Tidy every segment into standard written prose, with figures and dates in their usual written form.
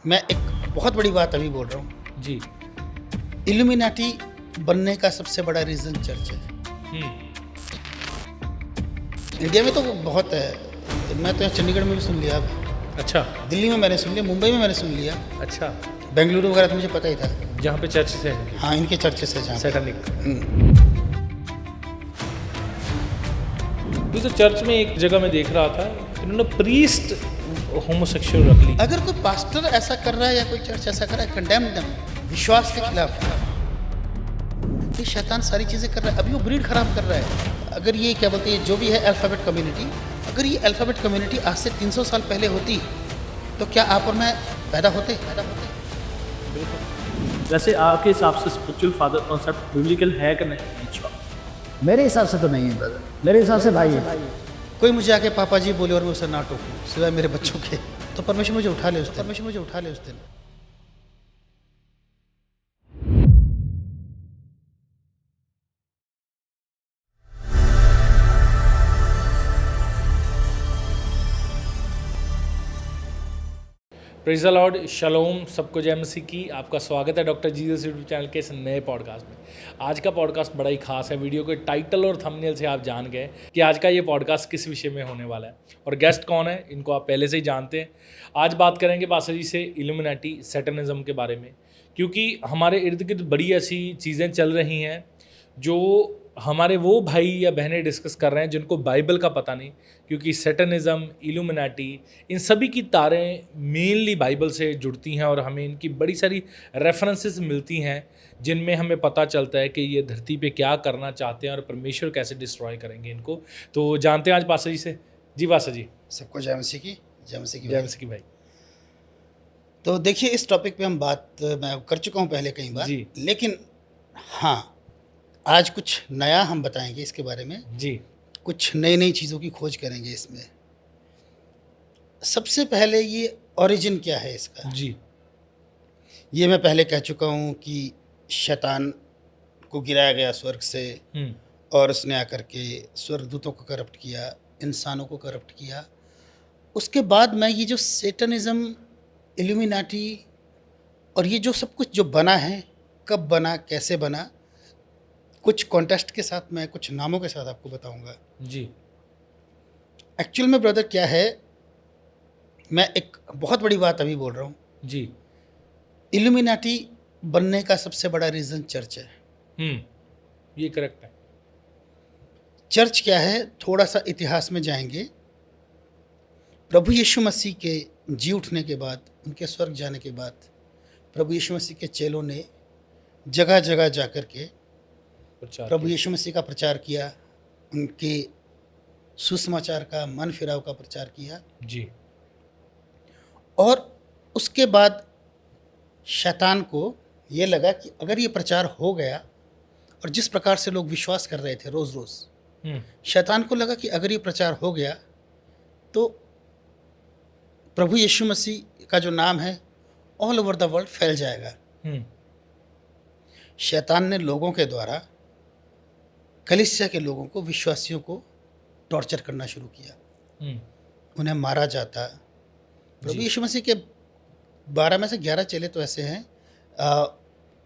मैं एक बहुत बड़ी बात अभी बोल रहा हूँ। जी। इल्यूमिनाटी बनने का सबसे बड़ा रीज़न चर्च है। इंडिया में तो बहुत है। मैं तो यहाँ चंडीगढ़ में भी सुन लिया, अच्छा दिल्ली में मैंने सुन लिया, मुंबई में मैंने सुन लिया, अच्छा। बेंगलुरु वगैरह तो मुझे पता ही था। जहाँ पे चर्च से है हाँ, इनके चर्चेस है जहाँ पे। सैटानिक। तो चर्च में एक जगह मैं देख रहा था, इन्होंने प्रीस्ट होमोसेक्सुअल रख ली। अगर कोई पास्टर ऐसा कर रहा है या कोई चर्च ऐसा कर रहा है, कंडेम देम, विश्वास के खिलाफ। ये शैतान सारी चीज़ें कर रहा है, अभी वो ब्रीड खराब कर रहा है। अगर ये क्या बोलते हैं, जो भी है अल्फ़ाबेट कम्युनिटी, अगर ये अल्फ़ाबेट कम्युनिटी आज से 300 साल पहले होती तो क्या आप और मैं पैदा होते? वैसे आपके हिसाब से स्पिरिचुअल फादर कॉन्सेप्ट बिब्लिकल है कि नहीं? अच्छा, मेरे हिसाब से तो नहीं है ब्रदर, मेरे हिसाब से भाई है। कोई मुझे आके पापा जी बोले और मैं उसे ना टोकूं सिवाय मेरे बच्चों के, तो परमेश्वर मुझे उठा ले उस दिन। प्रेज़ द लॉर्ड, शलोम, सबको जय मसीह की। आपका स्वागत है डॉक्टर जीसस यूट्यूब चैनल के इस नए पॉडकास्ट में। आज का पॉडकास्ट बड़ा ही खास है। वीडियो के टाइटल और थंबनेल से आप जान गए कि आज का ये पॉडकास्ट किस विषय में होने वाला है, और गेस्ट कौन है इनको आप पहले से ही जानते हैं। आज बात करेंगे पास्टर जी से इल्यूमिनाटी, सैटनिज्म के बारे में, क्योंकि हमारे इर्द गिर्द बड़ी ऐसी चीज़ें चल रही हैं जो हमारे वो भाई या बहनें डिस्कस कर रहे हैं जिनको बाइबल का पता नहीं, क्योंकि सैटनिज्म, इल्यूमिनाटी, इन सभी की तारें मेनली बाइबल से जुड़ती हैं और हमें इनकी बड़ी सारी रेफरेंसेस मिलती हैं जिनमें हमें पता चलता है कि ये धरती पे क्या करना चाहते हैं और परमेश्वर कैसे डिस्ट्रॉय करेंगे इनको। तो जानते हैं आज पास्टर जी से। जी पास्टर जी। सबको जय मसीह की जय मसीह भाई। तो देखिए, इस टॉपिक पे हम बात मैं कर चुका हूँ पहले कई बार जी। लेकिन हाँ, आज कुछ नया हम बताएंगे इसके बारे में। जी। कुछ नई चीज़ों की खोज करेंगे इसमें। सबसे पहले ये ओरिजिन क्या है इसका। जी। ये मैं पहले कह चुका हूँ कि शैतान को गिराया गया स्वर्ग से, और उसने आकर के स्वर्गदूतों को करप्ट किया, इंसानों को करप्ट किया। उसके बाद मैं ये जो सेटनिज्म, इल्यूमिनाटी और ये जो सब कुछ जो बना है, कब बना, कैसे बना, कुछ कॉन्टेस्ट के साथ, मैं कुछ नामों के साथ आपको बताऊंगा। जी। एक्चुअल में ब्रदर क्या है, मैं एक बहुत बड़ी बात अभी बोल रहा हूँ। जी। इल्यूमिनाटी बनने का सबसे बड़ा रीज़न चर्च है। ये करेक्ट है। चर्च क्या है, थोड़ा सा इतिहास में जाएंगे। प्रभु यीशु मसीह के जी उठने के बाद, उनके स्वर्ग जाने के बाद, प्रभु यीशु मसीह के चेलों ने जगह जगह जाकर के प्रभु यीशु मसीह का प्रचार किया, उनके सुसमाचार का, मन फिराव का प्रचार किया। जी। और उसके बाद शैतान को ये लगा कि अगर ये प्रचार हो गया, और जिस प्रकार से लोग विश्वास कर रहे थे रोज़ रोज़, शैतान को लगा कि अगर ये प्रचार हो गया तो प्रभु यीशु मसीह का जो नाम है ऑल ओवर द वर्ल्ड फैल जाएगा। शैतान ने लोगों के द्वारा, कलीसिया के लोगों को, विश्वासियों को टॉर्चर करना शुरू किया। उन्हें मारा जाता। प्रभु यीशु मसीह के 12 में से 11 चेले तो ऐसे हैं,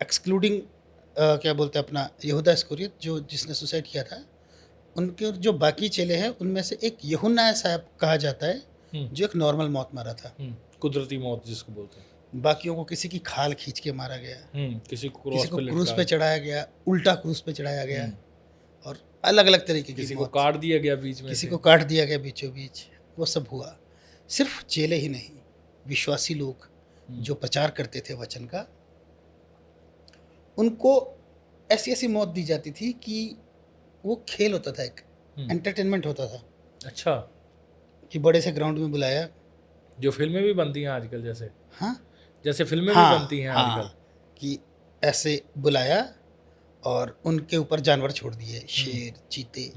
एक्सक्लूडिंग क्या बोलते हैं अपना यहूदा इस्करियोत, जो जिसने सुसाइड किया था। उनके जो बाकी चेले हैं उनमें से एक यूहन्ना साहब कहा जाता है, जो एक नॉर्मल मौत मारा था, कुदरती मौत जिसको बोलते हैं। बाकियों को किसी की खाल खींच के मारा गया, किसी को क्रूस पे चढ़ाया गया, उल्टा क्रूस पे चढ़ाया गया, और अलग अलग तरीके की, किसी को काट दिया गया बीच में, किसी को काट दिया गया बीचों बीच। वो सब हुआ। सिर्फ चेले ही नहीं, विश्वासी लोग जो प्रचार करते थे वचन का, उनको ऐसी ऐसी मौत दी जाती थी कि वो खेल होता था, एक एंटरटेनमेंट होता था। अच्छा। कि बड़े से ग्राउंड में बुलाया, जो फिल्में भी बनती हैं आजकल, जैसे जैसे फिल्में हाँ, भी बनती हैं आजकल, कि ऐसे बुलाया और उनके ऊपर जानवर छोड़ दिए, शेर, चीते,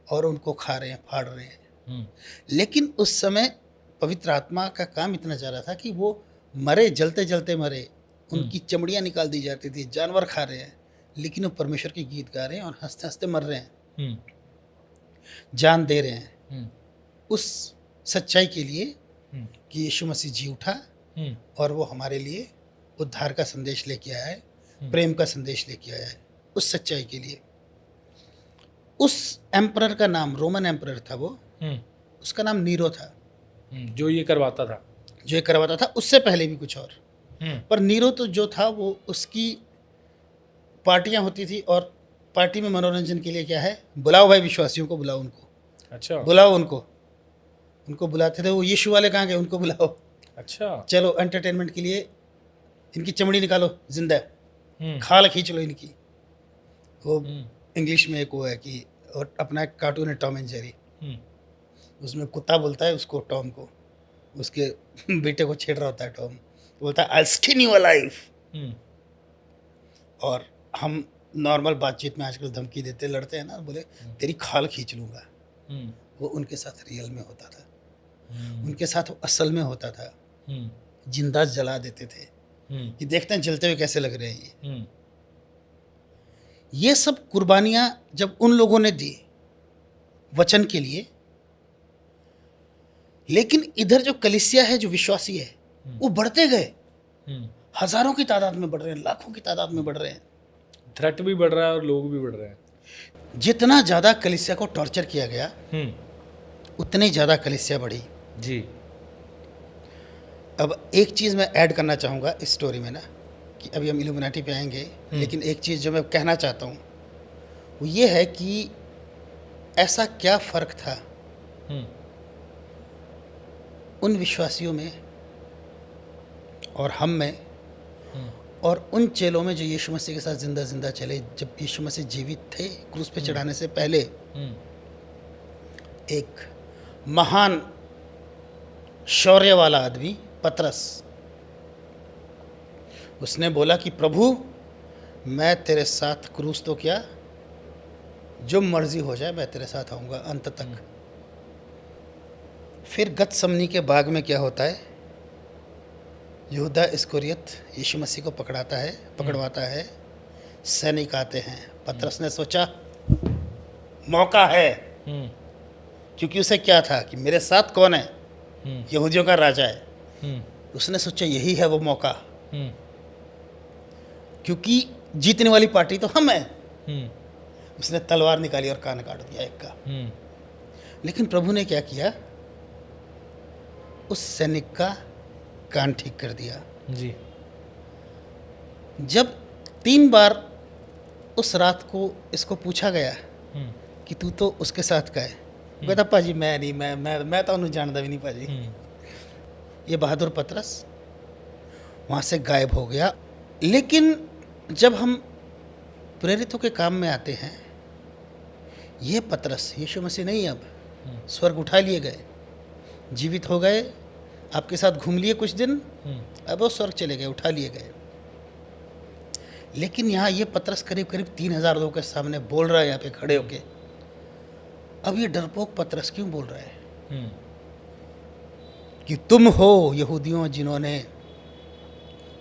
और उनको खा रहे हैं, फाड़ रहे हैं। लेकिन उस समय पवित्र आत्मा का काम इतना जा रहा था कि वो मरे, जलते जलते मरे, उनकी चमड़ियाँ निकाल दी जाती थी, जानवर खा रहे हैं, लेकिन वो परमेश्वर के गीत गा रहे हैं और हंसते हंसते मर रहे हैं, जान दे रहे हैं उस सच्चाई के लिए कि यीशु मसीह जी उठा और वो हमारे लिए उद्धार का संदेश लेके आया है, प्रेम का संदेश लेके आया है, उस सच्चाई के लिए। उस एम्परर का नाम, रोमन एम्परर था वो, उसका नाम नीरो था, जो ये करवाता था। जो ये करवाता था। उससे पहले भी कुछ और, पर नीरो तो जो था वो, उसकी पार्टियां होती थी, और पार्टी में मनोरंजन के लिए क्या है, बुलाओ भाई विश्वासियों को, बुलाओ उनको, अच्छा बुलाओ उनको बुलाते थे। वो यीशु वाले कहाँ गए, उनको बुलाओ, अच्छा। चलो एंटरटेनमेंट के लिए इनकी चमड़ी निकालो, जिंदा खाल खींच लो इनकी। वो इंग्लिश में एक वो है कि, और अपना एक कार्टून है टॉम एंड जेरी, उसमें कुत्ता बोलता है उसको, टॉम को, उसके बेटे को छेड़ रहा होता है टॉम, बोलता है आई स्किन यू अलाइव। और हम नॉर्मल बातचीत में आजकल धमकी देते लड़ते हैं ना, बोले तेरी खाल खींच लूँगा। वो उनके साथ रियल में होता था, उनके साथ वो असल में होता था, जिंदा जला देते थे कि देखते हैं जलते हुए कैसे लग रहे हैं ये सब कुर्बानियां जब उन लोगों ने दी वचन के लिए। लेकिन इधर जो कलीसिया है, जो विश्वासी है, वो बढ़ते गए, हजारों की तादाद में बढ़ रहे हैं, लाखों की तादाद में बढ़ रहे हैं। थ्रेट भी बढ़ रहा है और लोग भी बढ़ रहे हैं। जितना ज़्यादा कलीसिया को टॉर्चर किया गया, उतनी ज़्यादा कलीसिया बढ़ी जी। अब एक चीज़ मैं ऐड करना चाहूँगा इस स्टोरी में ना, कि अभी हम इल्यूमिनाटी पे आएंगे, लेकिन एक चीज़ जो मैं कहना चाहता हूँ वो ये है कि ऐसा क्या फ़र्क था उन विश्वासियों में और हम में, और उन चेलों में जो यीशु मसीह के साथ जिंदा चले। जब यीशु मसीह जीवित थे, क्रूस पे चढ़ाने से पहले एक महान शौर्य वाला आदमी पतरस, उसने बोला कि प्रभु मैं तेरे साथ क्रूस तो क्या, जो मर्जी हो जाए मैं तेरे साथ आऊँगा अंत तक। फिर गतसमनी के बाग में क्या होता है, यहूदा इस्करियोत यीशु मसीह को पकड़वाता है, सैनिक आते हैं। पतरस ने सोचा मौका है, क्योंकि उसे क्या था कि मेरे साथ कौन है, यहूदियों का राजा है। उसने सोचा यही है वो मौका, क्योंकि जीतने वाली पार्टी तो हम हैं। उसने तलवार निकाली और कान काट दिया एक का। लेकिन प्रभु ने क्या किया, उस सैनिक का कान ठीक कर दिया जी। जब 3 बार उस रात को इसको पूछा गया कि तू तो उसके साथ का है, कहता पाजी मैं नहीं, मैं तो उन्हें जानता भी नहीं पाजी। ये बहादुर पतरस वहाँ से गायब हो गया। लेकिन जब हम प्रेरितों के काम में आते हैं, ये पतरस यीशु मसीह नहीं, अब स्वर्ग उठा लिए गए, जीवित हो गए, आपके साथ घूम लिए कुछ दिन, अब वो स्वर्ग चले गए, उठा लिए गए। लेकिन यहाँ ये पतरस करीब 3000 लोगों के सामने बोल रहा है, यहाँ पे खड़े होके। अब ये डरपोक पतरस क्यों बोल रहा है कि तुम हो यहूदियों जिन्होंने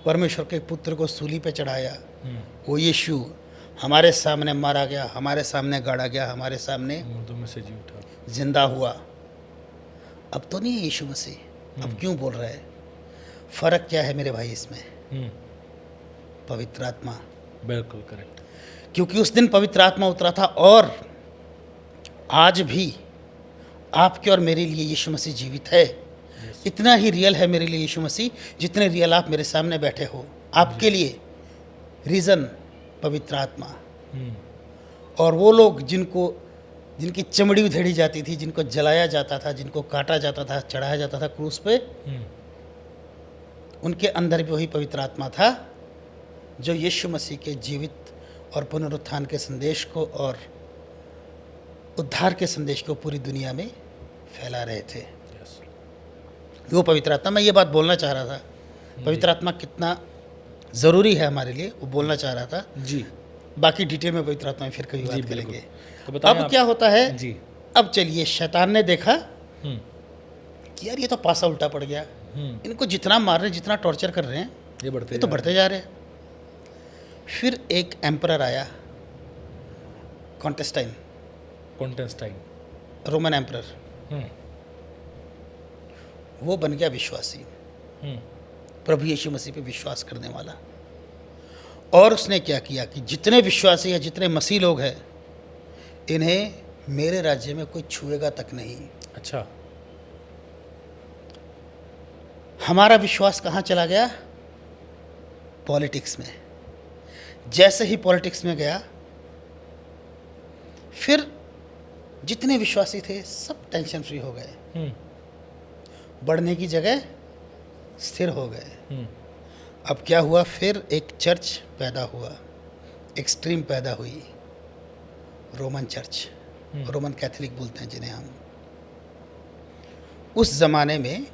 परमेश्वर के पुत्र को सूली पे चढ़ाया, वो यीशु हमारे सामने मारा गया, हमारे सामने गाड़ा गया, हमारे सामने मुर्दों में से जी उठा, जिंदा हुआ। अब तो नहीं है यीशु मसीह, अब क्यों बोल रहा है? फर्क क्या है मेरे भाई इसमें? पवित्र आत्मा। बिल्कुल करेक्ट। क्योंकि उस दिन पवित्र आत्मा उतरा था, और आज भी आपके और मेरे लिए यीशु मसीह जीवित है। इतना ही रियल है मेरे लिए यीशु मसीह, जितने रियल आप मेरे सामने बैठे हो। आपके लिए रीज़न पवित्र आत्मा। और वो लोग जिनकी चमड़ी उधेड़ी जाती थी, जिनको जलाया जाता था, जिनको काटा जाता था, चढ़ाया जाता था क्रूस पे, उनके अंदर भी वही पवित्र आत्मा था जो यीशु मसीह के जीवित और पुनरुत्थान के संदेश को और उद्धार के संदेश को पूरी दुनिया में फैला रहे थे। वो पवित्र आत्मा, मैं ये बात बोलना चाह रहा था, पवित्र आत्मा कितना ज़रूरी है हमारे लिए, वो बोलना चाह रहा था जी। बाकी डिटेल में पवित्र आत्मा में फिर कभी बात करेंगे। तो बताएं अब आप। क्या होता है जी। अब चलिए, शैतान ने देखा कि यार ये तो पासा उल्टा पड़ गया, इनको जितना मार रहे, जितना टॉर्चर कर रहे हैं, ये तो बढ़ते जा रहे हैं। फिर एक एम्परर आया, कॉन्टेस्टाइन, रोमन एम्परर, वो बन गया विश्वासी। प्रभु यीशु मसीह पे विश्वास करने वाला। और उसने क्या किया कि जितने विश्वासी या जितने मसीह लोग हैं, इन्हें मेरे राज्य में कोई छुएगा तक नहीं। अच्छा। हमारा विश्वास कहाँ चला गया? पॉलिटिक्स में। जैसे ही पॉलिटिक्स में गया, फिर जितने विश्वासी थे सब टेंशन फ्री हो गए, बढ़ने की जगह स्थिर हो गए। अब क्या हुआ? फिर एक चर्च पैदा हुआ, एक स्ट्रीम पैदा हुई, रोमन चर्च, रोमन कैथोलिक बोलते हैं जिन्हें हम। उस ज़माने में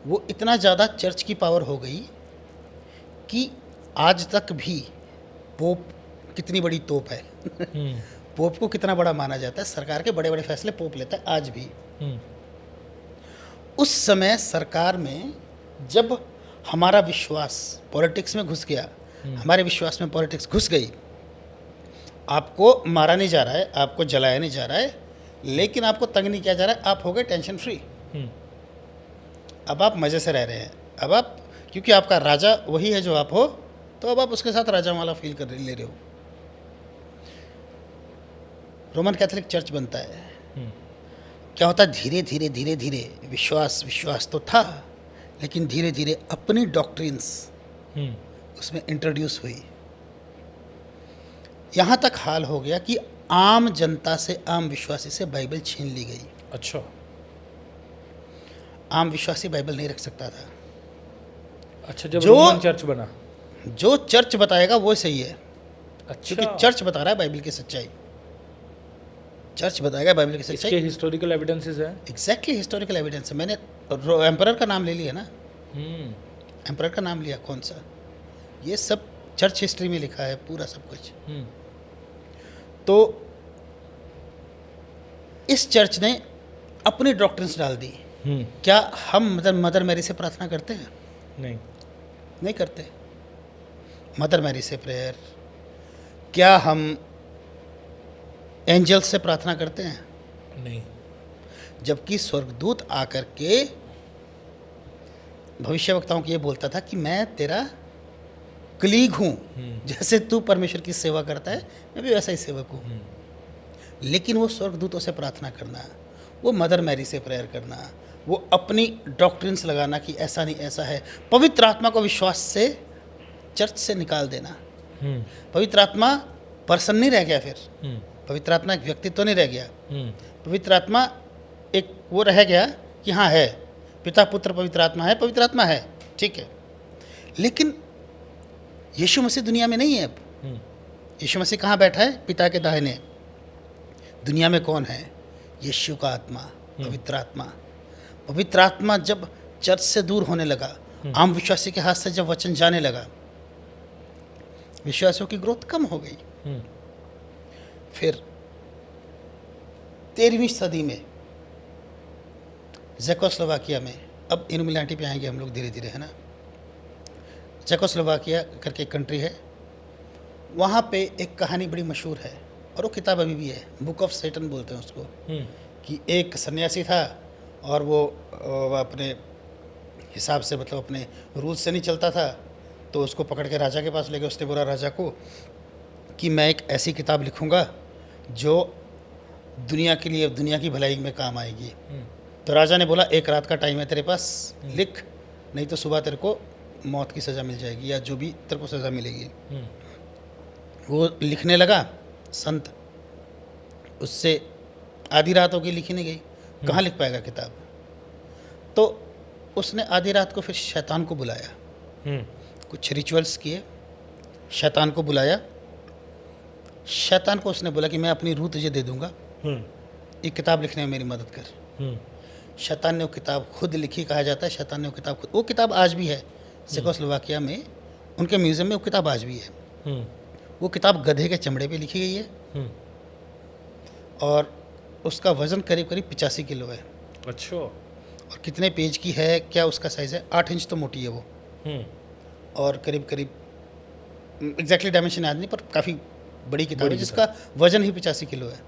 वो इतना ज़्यादा चर्च की पावर हो गई कि आज तक भी पोप कितनी बड़ी तोप है। पोप को कितना बड़ा माना जाता है, सरकार के बड़े बड़े फैसले पोप लेता है आज भी। उस समय सरकार में जब हमारा विश्वास पॉलिटिक्स में घुस गया, हमारे विश्वास में पॉलिटिक्स घुस गई, आपको मारा नहीं जा रहा है, आपको जलाया नहीं जा रहा है, लेकिन आपको तंग नहीं किया जा रहा है, आप हो गए टेंशन फ्री। अब आप मज़े से रह रहे हैं। अब आप, क्योंकि आपका राजा वही है जो आप हो, तो अब आप उसके साथ राजा वाला फील कर ले रहे हो। रोमन कैथोलिक चर्च बनता है। क्या होता है? धीरे धीरे धीरे धीरे विश्वास तो था, लेकिन धीरे धीरे अपनी डॉक्ट्रिन्स उसमें इंट्रोड्यूस हुई। यहाँ तक हाल हो गया कि आम जनता से, आम विश्वासी से बाइबल छीन ली गई। अच्छा। आम विश्वासी बाइबल नहीं रख सकता था। अच्छा, जब जो रोमन चर्च बना। जो चर्च बताएगा वो सही है, अच्छा। क्योंकि चर्च बता रहा है बाइबल की सच्चाई। चर्च बताएगा बाइबल की इसके सच्चाई। हिस्टोरिकल एविडेंसेस है। एग्जैक्टली हिस्टोरिकल एविडेंस है। मैंने एम्परर का नाम ले लिया ना, एम्परर का नाम लिया, कौन सा? ये सब चर्च हिस्ट्री में लिखा है पूरा सब कुछ। तो इस चर्च ने अपनी डॉक्ट्रिन्स डाल दी। क्या हम मदर मैरी से प्रार्थना करते हैं? नहीं करते। मदर मैरी से प्रेयर। क्या हम एंजल्स से प्रार्थना करते हैं? नहीं। जबकि स्वर्गदूत आकर के भविष्यवक्ताओं को ये बोलता था कि मैं तेरा कलीग हूँ, जैसे तू परमेश्वर की सेवा करता है मैं भी वैसा ही सेवक हूँ। लेकिन वो स्वर्गदूतों से प्रार्थना करना, वो मदर मैरी से प्रेयर करना, वो अपनी डॉक्ट्रिन्स लगाना कि ऐसा नहीं ऐसा है, पवित्र आत्मा को विश्वास से चर्च से निकाल देना। पवित्र आत्मा पर्सन नहीं रह गया, फिर पवित्र आत्मा एक व्यक्तित्व नहीं रह गया। पवित्र आत्मा एक वो रह गया कि हाँ है, पिता पुत्र पवित्र आत्मा है, पवित्र आत्मा है, ठीक है। लेकिन यीशु मसीह दुनिया में नहीं है अब। यीशु मसीह कहाँ बैठा है? पिता के दाहिने। दुनिया में कौन है? यीशु का आत्मा, पवित्र आत्मा। पवित्र आत्मा जब चर्च से दूर होने लगा, आम विश्वासी के हाथ से जब वचन जाने लगा, विश्वासियों की ग्रोथ कम हो गई। फिर 13वीं सदी में ज़ेकोस्लोवाकिया में, अब इल्यूमिनाटी पे आएंगे हम लोग धीरे धीरे, है ना। ज़ेकोस्लोवाकिया करके एक कंट्री है, वहाँ पे एक कहानी बड़ी मशहूर है और वो किताब अभी भी है, बुक ऑफ सेटन बोलते हैं उसको। कि एक सन्यासी था और वो अपने हिसाब से, मतलब अपने रूल्स से नहीं चलता था, तो उसको पकड़ के राजा के पास ले गए। उसने बोला राजा को कि मैं एक ऐसी किताब लिखूँगा जो दुनिया के लिए, दुनिया की भलाई में काम आएगी। तो राजा ने बोला एक रात का टाइम है तेरे पास, लिख, नहीं तो सुबह तेरे को मौत की सज़ा मिल जाएगी या जो भी तेरे को सज़ा मिलेगी। वो लिखने लगा संत, उससे आधी रात होगी, लिखी नहीं गई, कहाँ लिख पाएगा किताब। तो उसने आधी रात को फिर शैतान को बुलाया, कुछ रिचुअल्स किए, शैतान को बुलाया। शैतान को उसने बोला कि मैं अपनी रूह तुझे दे दूंगा, एक किताब लिखने में मेरी मदद कर। शैतान ने वो किताब खुद लिखी, कहा जाता है शैतान ने वो किताब खुद, वो किताब आज भी है ज़ेकोस्लोवाकिया में, उनके म्यूज़ियम में वो किताब आज भी है। वो किताब गधे के चमड़े पे लिखी गई है और उसका वज़न करीब करीब 85 किलो है। अच्छा। और कितने पेज की है, क्या उसका साइज़ है? 8 इंच तो मोटी है वो, और करीब करीब एग्जैक्टली डायमेंशन याद नहीं, पर काफ़ी बड़ी किताब है जिसका वज़न ही 85 किलो है।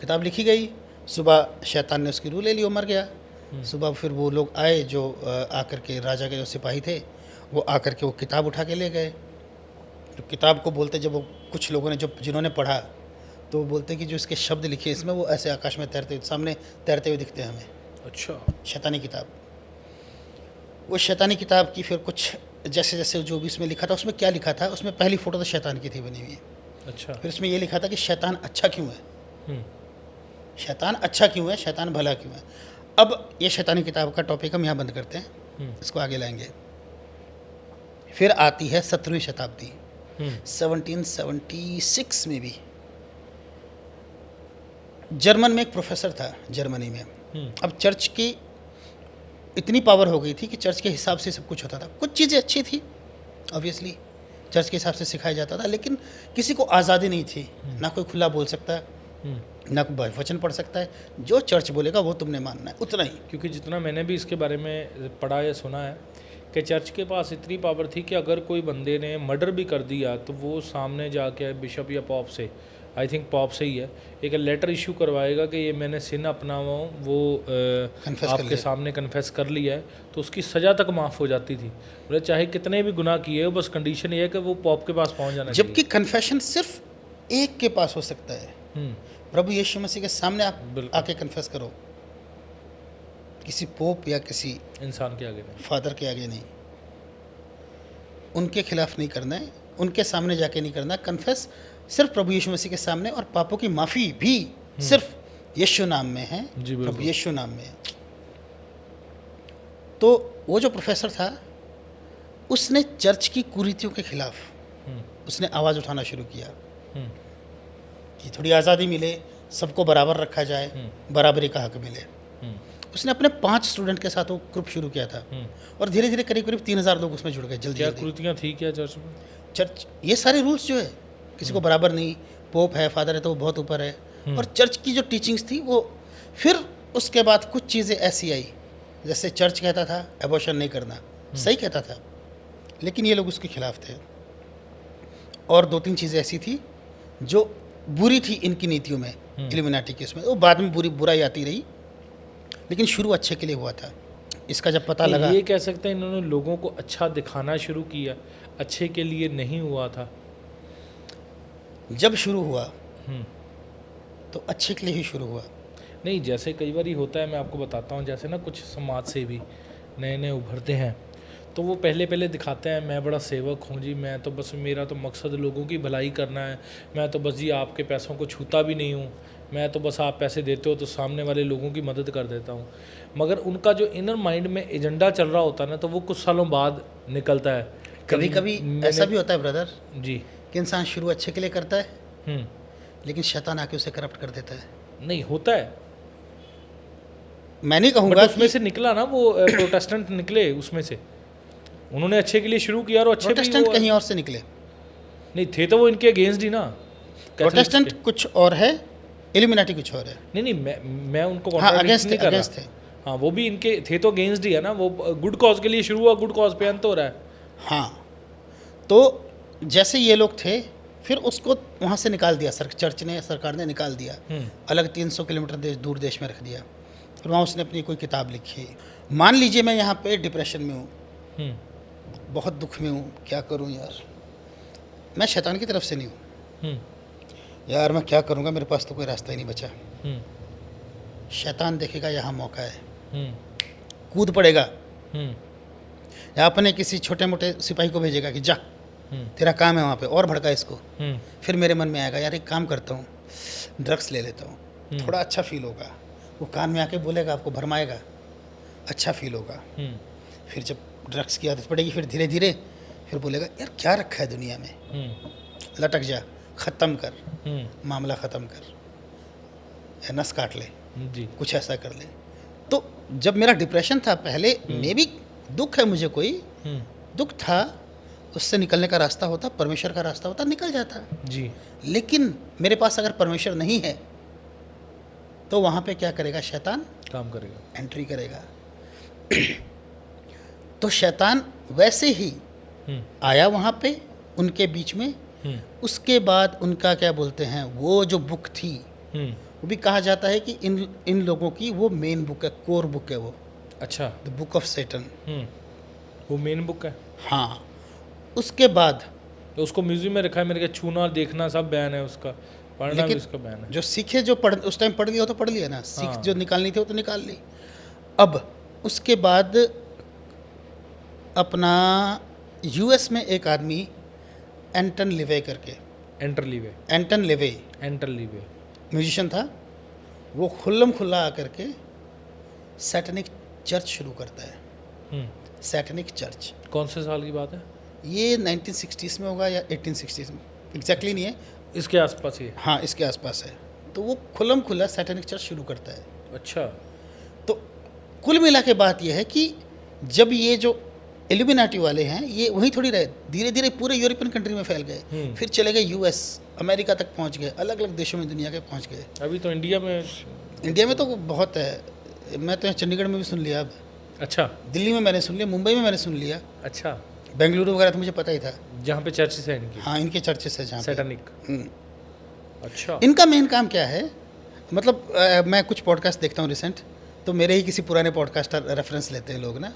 किताब लिखी गई, सुबह शैतान ने उसकी रूह ले ली, वो मर गया। सुबह फिर वो लोग आए जो आकर के राजा के जो सिपाही थे, वो आकर के वो किताब उठा के ले गए। तो किताब को बोलते जब वो कुछ लोगों ने जिन्होंने पढ़ा तो वो बोलते कि जो इसके शब्द लिखे हैं इसमें, वो ऐसे आकाश में तैरते हुए सामने तैरते हुए दिखते हैं हमें। अच्छा। शैतानी किताब। वो शैतानी किताब की फिर कुछ जैसे जैसे जो भी इसमें लिखा था, उसमें क्या लिखा था, उसमें पहली फ़ोटो तो शैतान की थी बनी हुई। अच्छा। फिर उसमें ये लिखा था कि शैतान अच्छा क्यों है, शैतान अच्छा क्यों है, शैतान भला क्यों है। अब ये शैतानी किताब का टॉपिक हम यहाँ बंद करते हैं, इसको आगे लाएंगे। फिर आती है 17वीं शताब्दी, 1776 में भी जर्मन में एक प्रोफेसर था जर्मनी में। अब चर्च की इतनी पावर हो गई थी कि चर्च के हिसाब से सब कुछ होता था। कुछ चीज़ें अच्छी थी, ऑब्वियसली चर्च के हिसाब से सिखाया जाता था, लेकिन किसी को आज़ादी नहीं थी। ना कोई खुला बोल सकता है, ना कोई वचन पढ़ सकता है। जो चर्च बोलेगा वो तुमने मानना है, उतना ही। क्योंकि जितना मैंने भी इसके बारे में पढ़ा या सुना है कि चर्च के पास इतनी पावर थी कि अगर कोई बंदे ने मर्डर भी कर दिया तो वो सामने जाके बिशप या पॉप से, आई थिंक पॉप से ही है, एक लेटर इशू करवाएगा कि ये मैंने सिन अपना वो आपके सामने कन्फेस कर लिया है, तो उसकी सज़ा तक माफ़ हो जाती थी। बोले चाहे कितने भी गुनाह किए हो, बस कंडीशन ये है कि वो पॉप के पास पहुंच जाना चाहिए। जबकि कन्फेशन सिर्फ एक के पास हो सकता है, प्रभु यीशु मसीह के सामने आप आके कन्फेस करो, किसी पोप या किसी इंसान के आगे नहीं, फादर के आगे नहीं, उनके खिलाफ नहीं करना है, उनके सामने जाके नहीं करना। कन्फेस सिर्फ प्रभु यीशु मसीह के सामने, और पापों की माफ़ी भी सिर्फ यीशु नाम में है, प्रभु यीशु नाम में है। तो वो जो प्रोफेसर था उसने चर्च की कुरीतियों के खिलाफ उसने आवाज़ उठाना शुरू किया कि थोड़ी आज़ादी मिले, सबको बराबर रखा जाए, बराबरी का हक मिले। उसने अपने 5 स्टूडेंट के साथ वो ग्रुप शुरू किया था, और धीरे धीरे करीब करीब 3000 लोग उसमें जुड़ गए। जल्दी क्या जल्दी कुरीतियाँ थी क्या चर्च में? चर्च ये सारे रूल्स जो है, किसी को बराबर नहीं, पोप है, फादर है तो वो बहुत ऊपर है, और चर्च की जो टीचिंग्स थी वो। फिर उसके बाद कुछ चीज़ें ऐसी आई, जैसे चर्च कहता था एबॉर्शन नहीं करना, सही कहता था, लेकिन ये लोग उसके खिलाफ थे। और 2-3 चीज़ें ऐसी थी जो बुरी थी इनकी नीतियों में, इल्यूमिनाटी की उसमें। वो बाद में बुराई आती रही, लेकिन शुरू अच्छे के लिए हुआ था। इसका जब पता लगा, ये कह सकते हैं इन्होंने लोगों को अच्छा दिखाना शुरू किया, अच्छे के लिए नहीं हुआ था। जब शुरू हुआ तो अच्छे के लिए ही शुरू हुआ। नहीं, जैसे कई बार ही होता है, मैं आपको बताता हूँ, जैसे ना कुछ समाज से भी नए नए उभरते हैं, तो वो पहले दिखाते हैं मैं बड़ा सेवक हूँ जी, मैं तो बस, मेरा तो मकसद लोगों की भलाई करना है, मैं तो बस जी आपके पैसों को छूता भी नहीं हूँ, मैं तो बस आप पैसे देते हो तो सामने वाले लोगों की मदद कर देता हूँ। मगर उनका जो इनर माइंड में एजेंडा चल रहा होता है ना, तो वो कुछ सालों बाद निकलता है। कभी कभी ऐसा भी होता है ब्रदर जी कि इंसान शुरू अच्छे के लिए करता है, लेकिन शैतान आके उसे करप्ट कर देता है। नहीं होता है, मैं नहीं कहूँगा उसमें से निकला ना वो प्रोटेस्टेंट निकले, उसमें से उन्होंने अच्छे के लिए शुरू किया, और अच्छे भी प्रोटेस्टेंट वो कहीं और से निकले। नहीं थे तो वो इनके अगेंस्ट ही ना। प्रोटेस्टेंट कुछ और है, इल्यूमिनाटी कुछ और है। नहीं, मैं उनको हाँ, contradict अगेंस्ट नहीं कर अगेंस्ट रहा। थे। हाँ, वो भी इनके थे तो अगेंस्ट ही है ना। वो गुड कॉज के लिए शुरू हुआ, गुड कॉज पे अंत हो रहा है। हाँ, तो जैसे ये लोग थे, फिर उसको वहाँ से निकाल दिया, चर्च ने, सरकार ने निकाल दिया, अलग 300 किलोमीटर दूर देश में रख दिया। फिर वहाँ उसने अपनी कोई किताब लिखी। मान लीजिए मैं यहाँ पे डिप्रेशन में हूँ, बहुत दुख में हूँ, क्या करूँ यार, मैं शैतान की तरफ से नहीं हूँ यार, मैं क्या करूँगा, मेरे पास तो कोई रास्ता ही नहीं बचा। शैतान देखेगा यहाँ मौका है, कूद पड़ेगा, या अपने किसी छोटे मोटे सिपाही को भेजेगा कि जा तेरा काम है वहाँ पे, और भड़का इसको। फिर मेरे मन में आएगा यार एक काम करता हूँ, ड्रग्स ले लेता हूँ, थोड़ा अच्छा फील होगा। वो कान में आके बोलेगा, आपको भरमाएगा, अच्छा फील होगा। फिर जब ड्रग्स की आदत पड़ेगी, फिर धीरे धीरे फिर बोलेगा यार क्या रखा है दुनिया में, लटक जा, ख़त्म कर, मामला ख़त्म कर, या नस काट ले जी, कुछ ऐसा कर ले। तो जब मेरा डिप्रेशन था पहले, में भी दुख है मुझे, कोई दुख था, उससे निकलने का रास्ता होता, परमेश्वर का रास्ता होता, निकल जाता जी। लेकिन मेरे पास अगर परमेश्वर नहीं है तो वहाँ पे क्या करेगा, शैतान काम करेगा, एंट्री करेगा। तो शैतान वैसे ही आया वहाँ पे उनके बीच में। उसके बाद उनका क्या बोलते हैं, वो जो बुक थी, वो भी कहा जाता है कि इन लोगों की वो मेन बुक है, कोर बुक है वो। अच्छा। The book of Saturn. वो मेन बुक है। हाँ, उसके बाद तो उसको म्यूजियम में रखा है, मेरे को छूना देखना सब बैन है उसका, पढ़ना भी लेकिन उसका बैन है। जो सीखे जो पढ़ उस टाइम पढ़ लिया हो तो पढ़ लिया ना, सीख हाँ। जो निकालनी थी वो तो निकाल ली। अब उसके बाद अपना यूएस में एक आदमी एंटन लिवे करके, एंटर लीवे। एंटन लिवे एंटर लीवे। म्यूजिशियन था, वो खुल्लम खुल्ला आकर के सैटनिक चर्च शुरू करता है। सैटनिक चर्च कौन से साल की बात है? ये 1960s में होगा या 1860s में, एग्जैक्टली नहीं है। इसके आसपास ही है। हाँ, इसके आसपास है। तो वो खुल्लम खुल्ला सैटनिक चर्च शुरू करता है। अच्छा। तो कुल मिला के बात यह है कि जब ये जो इल्यूमिनाटी वाले हैं ये वहीं थोड़ी रहे, धीरे धीरे पूरे यूरोपियन कंट्री में फैल गए, फिर चले गए यूएस, अमेरिका तक पहुंच गए, अलग अलग देशों में दुनिया के पहुंच गए। अभी तो इंडिया में तो बहुत है। मैं तो यहाँ चंडीगढ़ में भी सुन लिया, अब अच्छा। दिल्ली में मैंने सुन लिया, मुंबई में मैंने सुन लिया, अच्छा। बेंगलुरु वगैरह तो मुझे पता ही था। जहाँ पे चर्चेस है इनकी। हाँ, इनके चर्चेस है जहाँ पे। सैटानिक। अच्छा। इनका मेन काम क्या है, मतलब मैं कुछ पॉडकास्ट देखता हूँ रिसेंट, तो मेरे ही किसी पुराने पॉडकास्टर रेफरेंस लेते हैं लोग ना,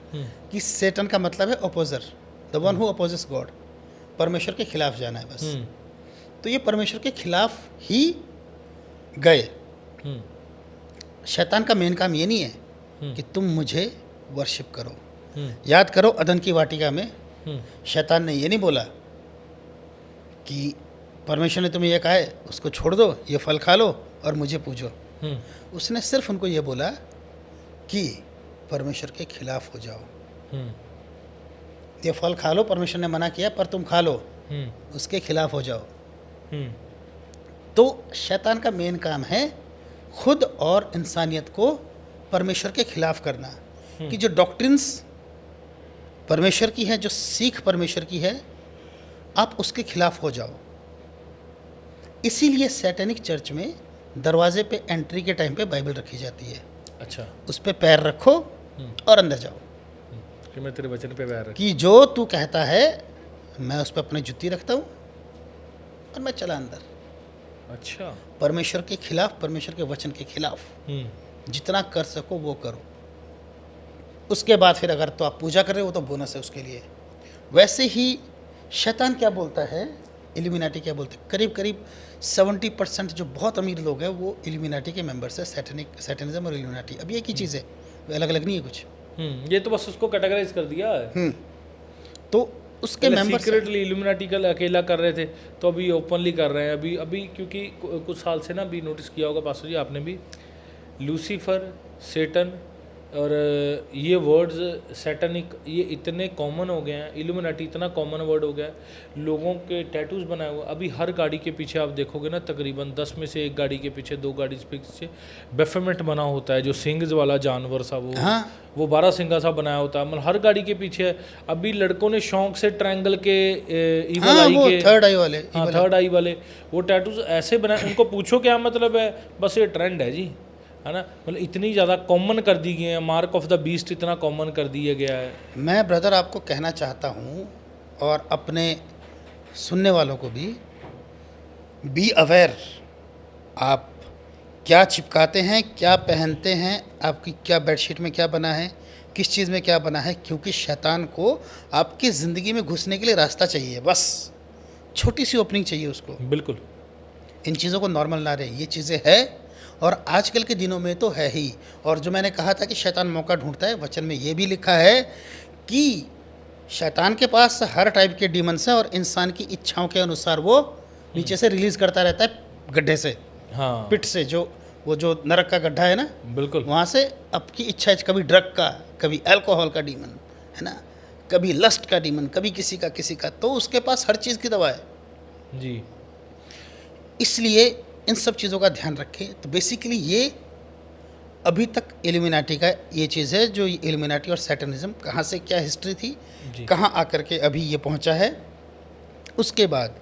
कि सेटन का मतलब है opposer, the one who opposes God, परमेश्वर के खिलाफ जाना है बस। तो ये परमेश्वर के खिलाफ ही गए। शैतान का मेन काम ये नहीं है कि तुम मुझे वर्शिप करो। याद करो अदन की वाटिका में शैतान ने ये नहीं बोला कि परमेश्वर ने तुम्हें यह कहा है उसको छोड़ दो, ये फल खा लो और मुझे पूजो। उसने सिर्फ उनको ये बोला कि परमेश्वर के खिलाफ हो जाओ, ये फल खा लो, परमेश्वर ने मना किया पर तुम खा लो, उसके खिलाफ हो जाओ। तो शैतान का मेन काम है खुद और इंसानियत को परमेश्वर के खिलाफ करना, कि जो डॉक्ट्रिन्स परमेश्वर की है, जो सीख परमेश्वर की है, आप उसके खिलाफ हो जाओ। इसीलिए सैटेनिक चर्च में दरवाजे पे एंट्री के टाइम पे बाइबल रखी जाती है। अच्छा। उस पे पैर रखो और अंदर जाओ, कि मैं तेरे वचन पे पैर रख। कि जो तू कहता है मैं उस पर अपनी जुत्ती रखता हूँ और मैं चला अंदर। अच्छा। परमेश्वर के खिलाफ, परमेश्वर के वचन के खिलाफ जितना कर सको वो करो। उसके बाद फिर अगर तो आप पूजा कर रहे हो तो बोनस है उसके लिए। वैसे ही शैतान क्या बोलता है, इल्यूमिनाटी क्या बोलते हैं, करीब करीब 70% जो बहुत अमीर लोग हैं वो इल्यूमिनाटी के मेंबर्स हैं, सैटनिज्म और इल्यूमिनाटी। अब एक ही चीज़ है, अलग अलग नहीं है कुछ। ये तो बस उसको कैटेगराइज कर दिया है। तो उसके मेंबर्स सीक्रेटली इल्यूमिनाटी का अकेला कर रहे थे, तो अभी ओपनली कर रहे हैं। अभी क्योंकि कुछ साल से ना अभी नोटिस किया होगा पास्टर जी आपने भी, लूसीफर, सेटन और ये वर्ड्स सैटनिक ये इतने कॉमन हो गए हैं, इल्यूमिनाटी इतना कॉमन वर्ड हो गया है, लोगों के टैटूज बनाए हुए। अभी हर गाड़ी के पीछे आप देखोगे ना, तकरीबन 10 में से एक गाड़ी के पीछे, 2 गाड़ी के पीछे बेफेमेंट बना होता है, जो सिंग्स वाला जानवर सा वो 12 सिंगा सा बनाया होता है, मतलब हर गाड़ी के पीछे। अभी लड़कों ने शौक से ट्रायंगल के ईवल आई के थर्ड आई वाले, थर्ड आई वाले वो टैटूज ऐसे बनाए। उनको पूछो क्या मतलब है, बस ये ट्रेंड है जी, है ना। मतलब इतनी ज़्यादा कॉमन कर दी गई है, मार्क ऑफ द बीस्ट इतना कॉमन कर दिया गया है। मैं ब्रदर आपको कहना चाहता हूँ और अपने सुनने वालों को भी, बी अवेयर, आप क्या चिपकाते हैं, क्या पहनते हैं, आपकी क्या बेडशीट में क्या बना है, किस चीज़ में क्या बना है, क्योंकि शैतान को आपकी ज़िंदगी में घुसने के लिए रास्ता चाहिए, बस छोटी सी ओपनिंग चाहिए उसको। बिल्कुल। इन चीज़ों को नॉर्मल ना रहे, ये चीज़ें है और आजकल के दिनों में तो है ही। और जो मैंने कहा था कि शैतान मौका ढूंढता है, वचन में ये भी लिखा है कि शैतान के पास हर टाइप के डीमंस हैं और इंसान की इच्छाओं के अनुसार वो नीचे से रिलीज़ करता रहता है गड्ढे से, हाँ, पिट से, जो वो जो नरक का गड्ढा है ना, बिल्कुल, वहाँ से आपकी इच्छा, कभी ड्रग का, कभी अल्कोहल का डीमन है ना, कभी लस्ट का डीमन, कभी किसी का, तो उसके पास हर चीज़ की दवा है जी। इसलिए इन सब चीज़ों का ध्यान रखें। तो बेसिकली ये अभी तक इल्यूमिनाटी का ये चीज़ है, जो इल्यूमिनाटी और सैटनिज्म कहाँ से क्या हिस्ट्री थी, कहाँ आकर के अभी ये पहुँचा है। उसके बाद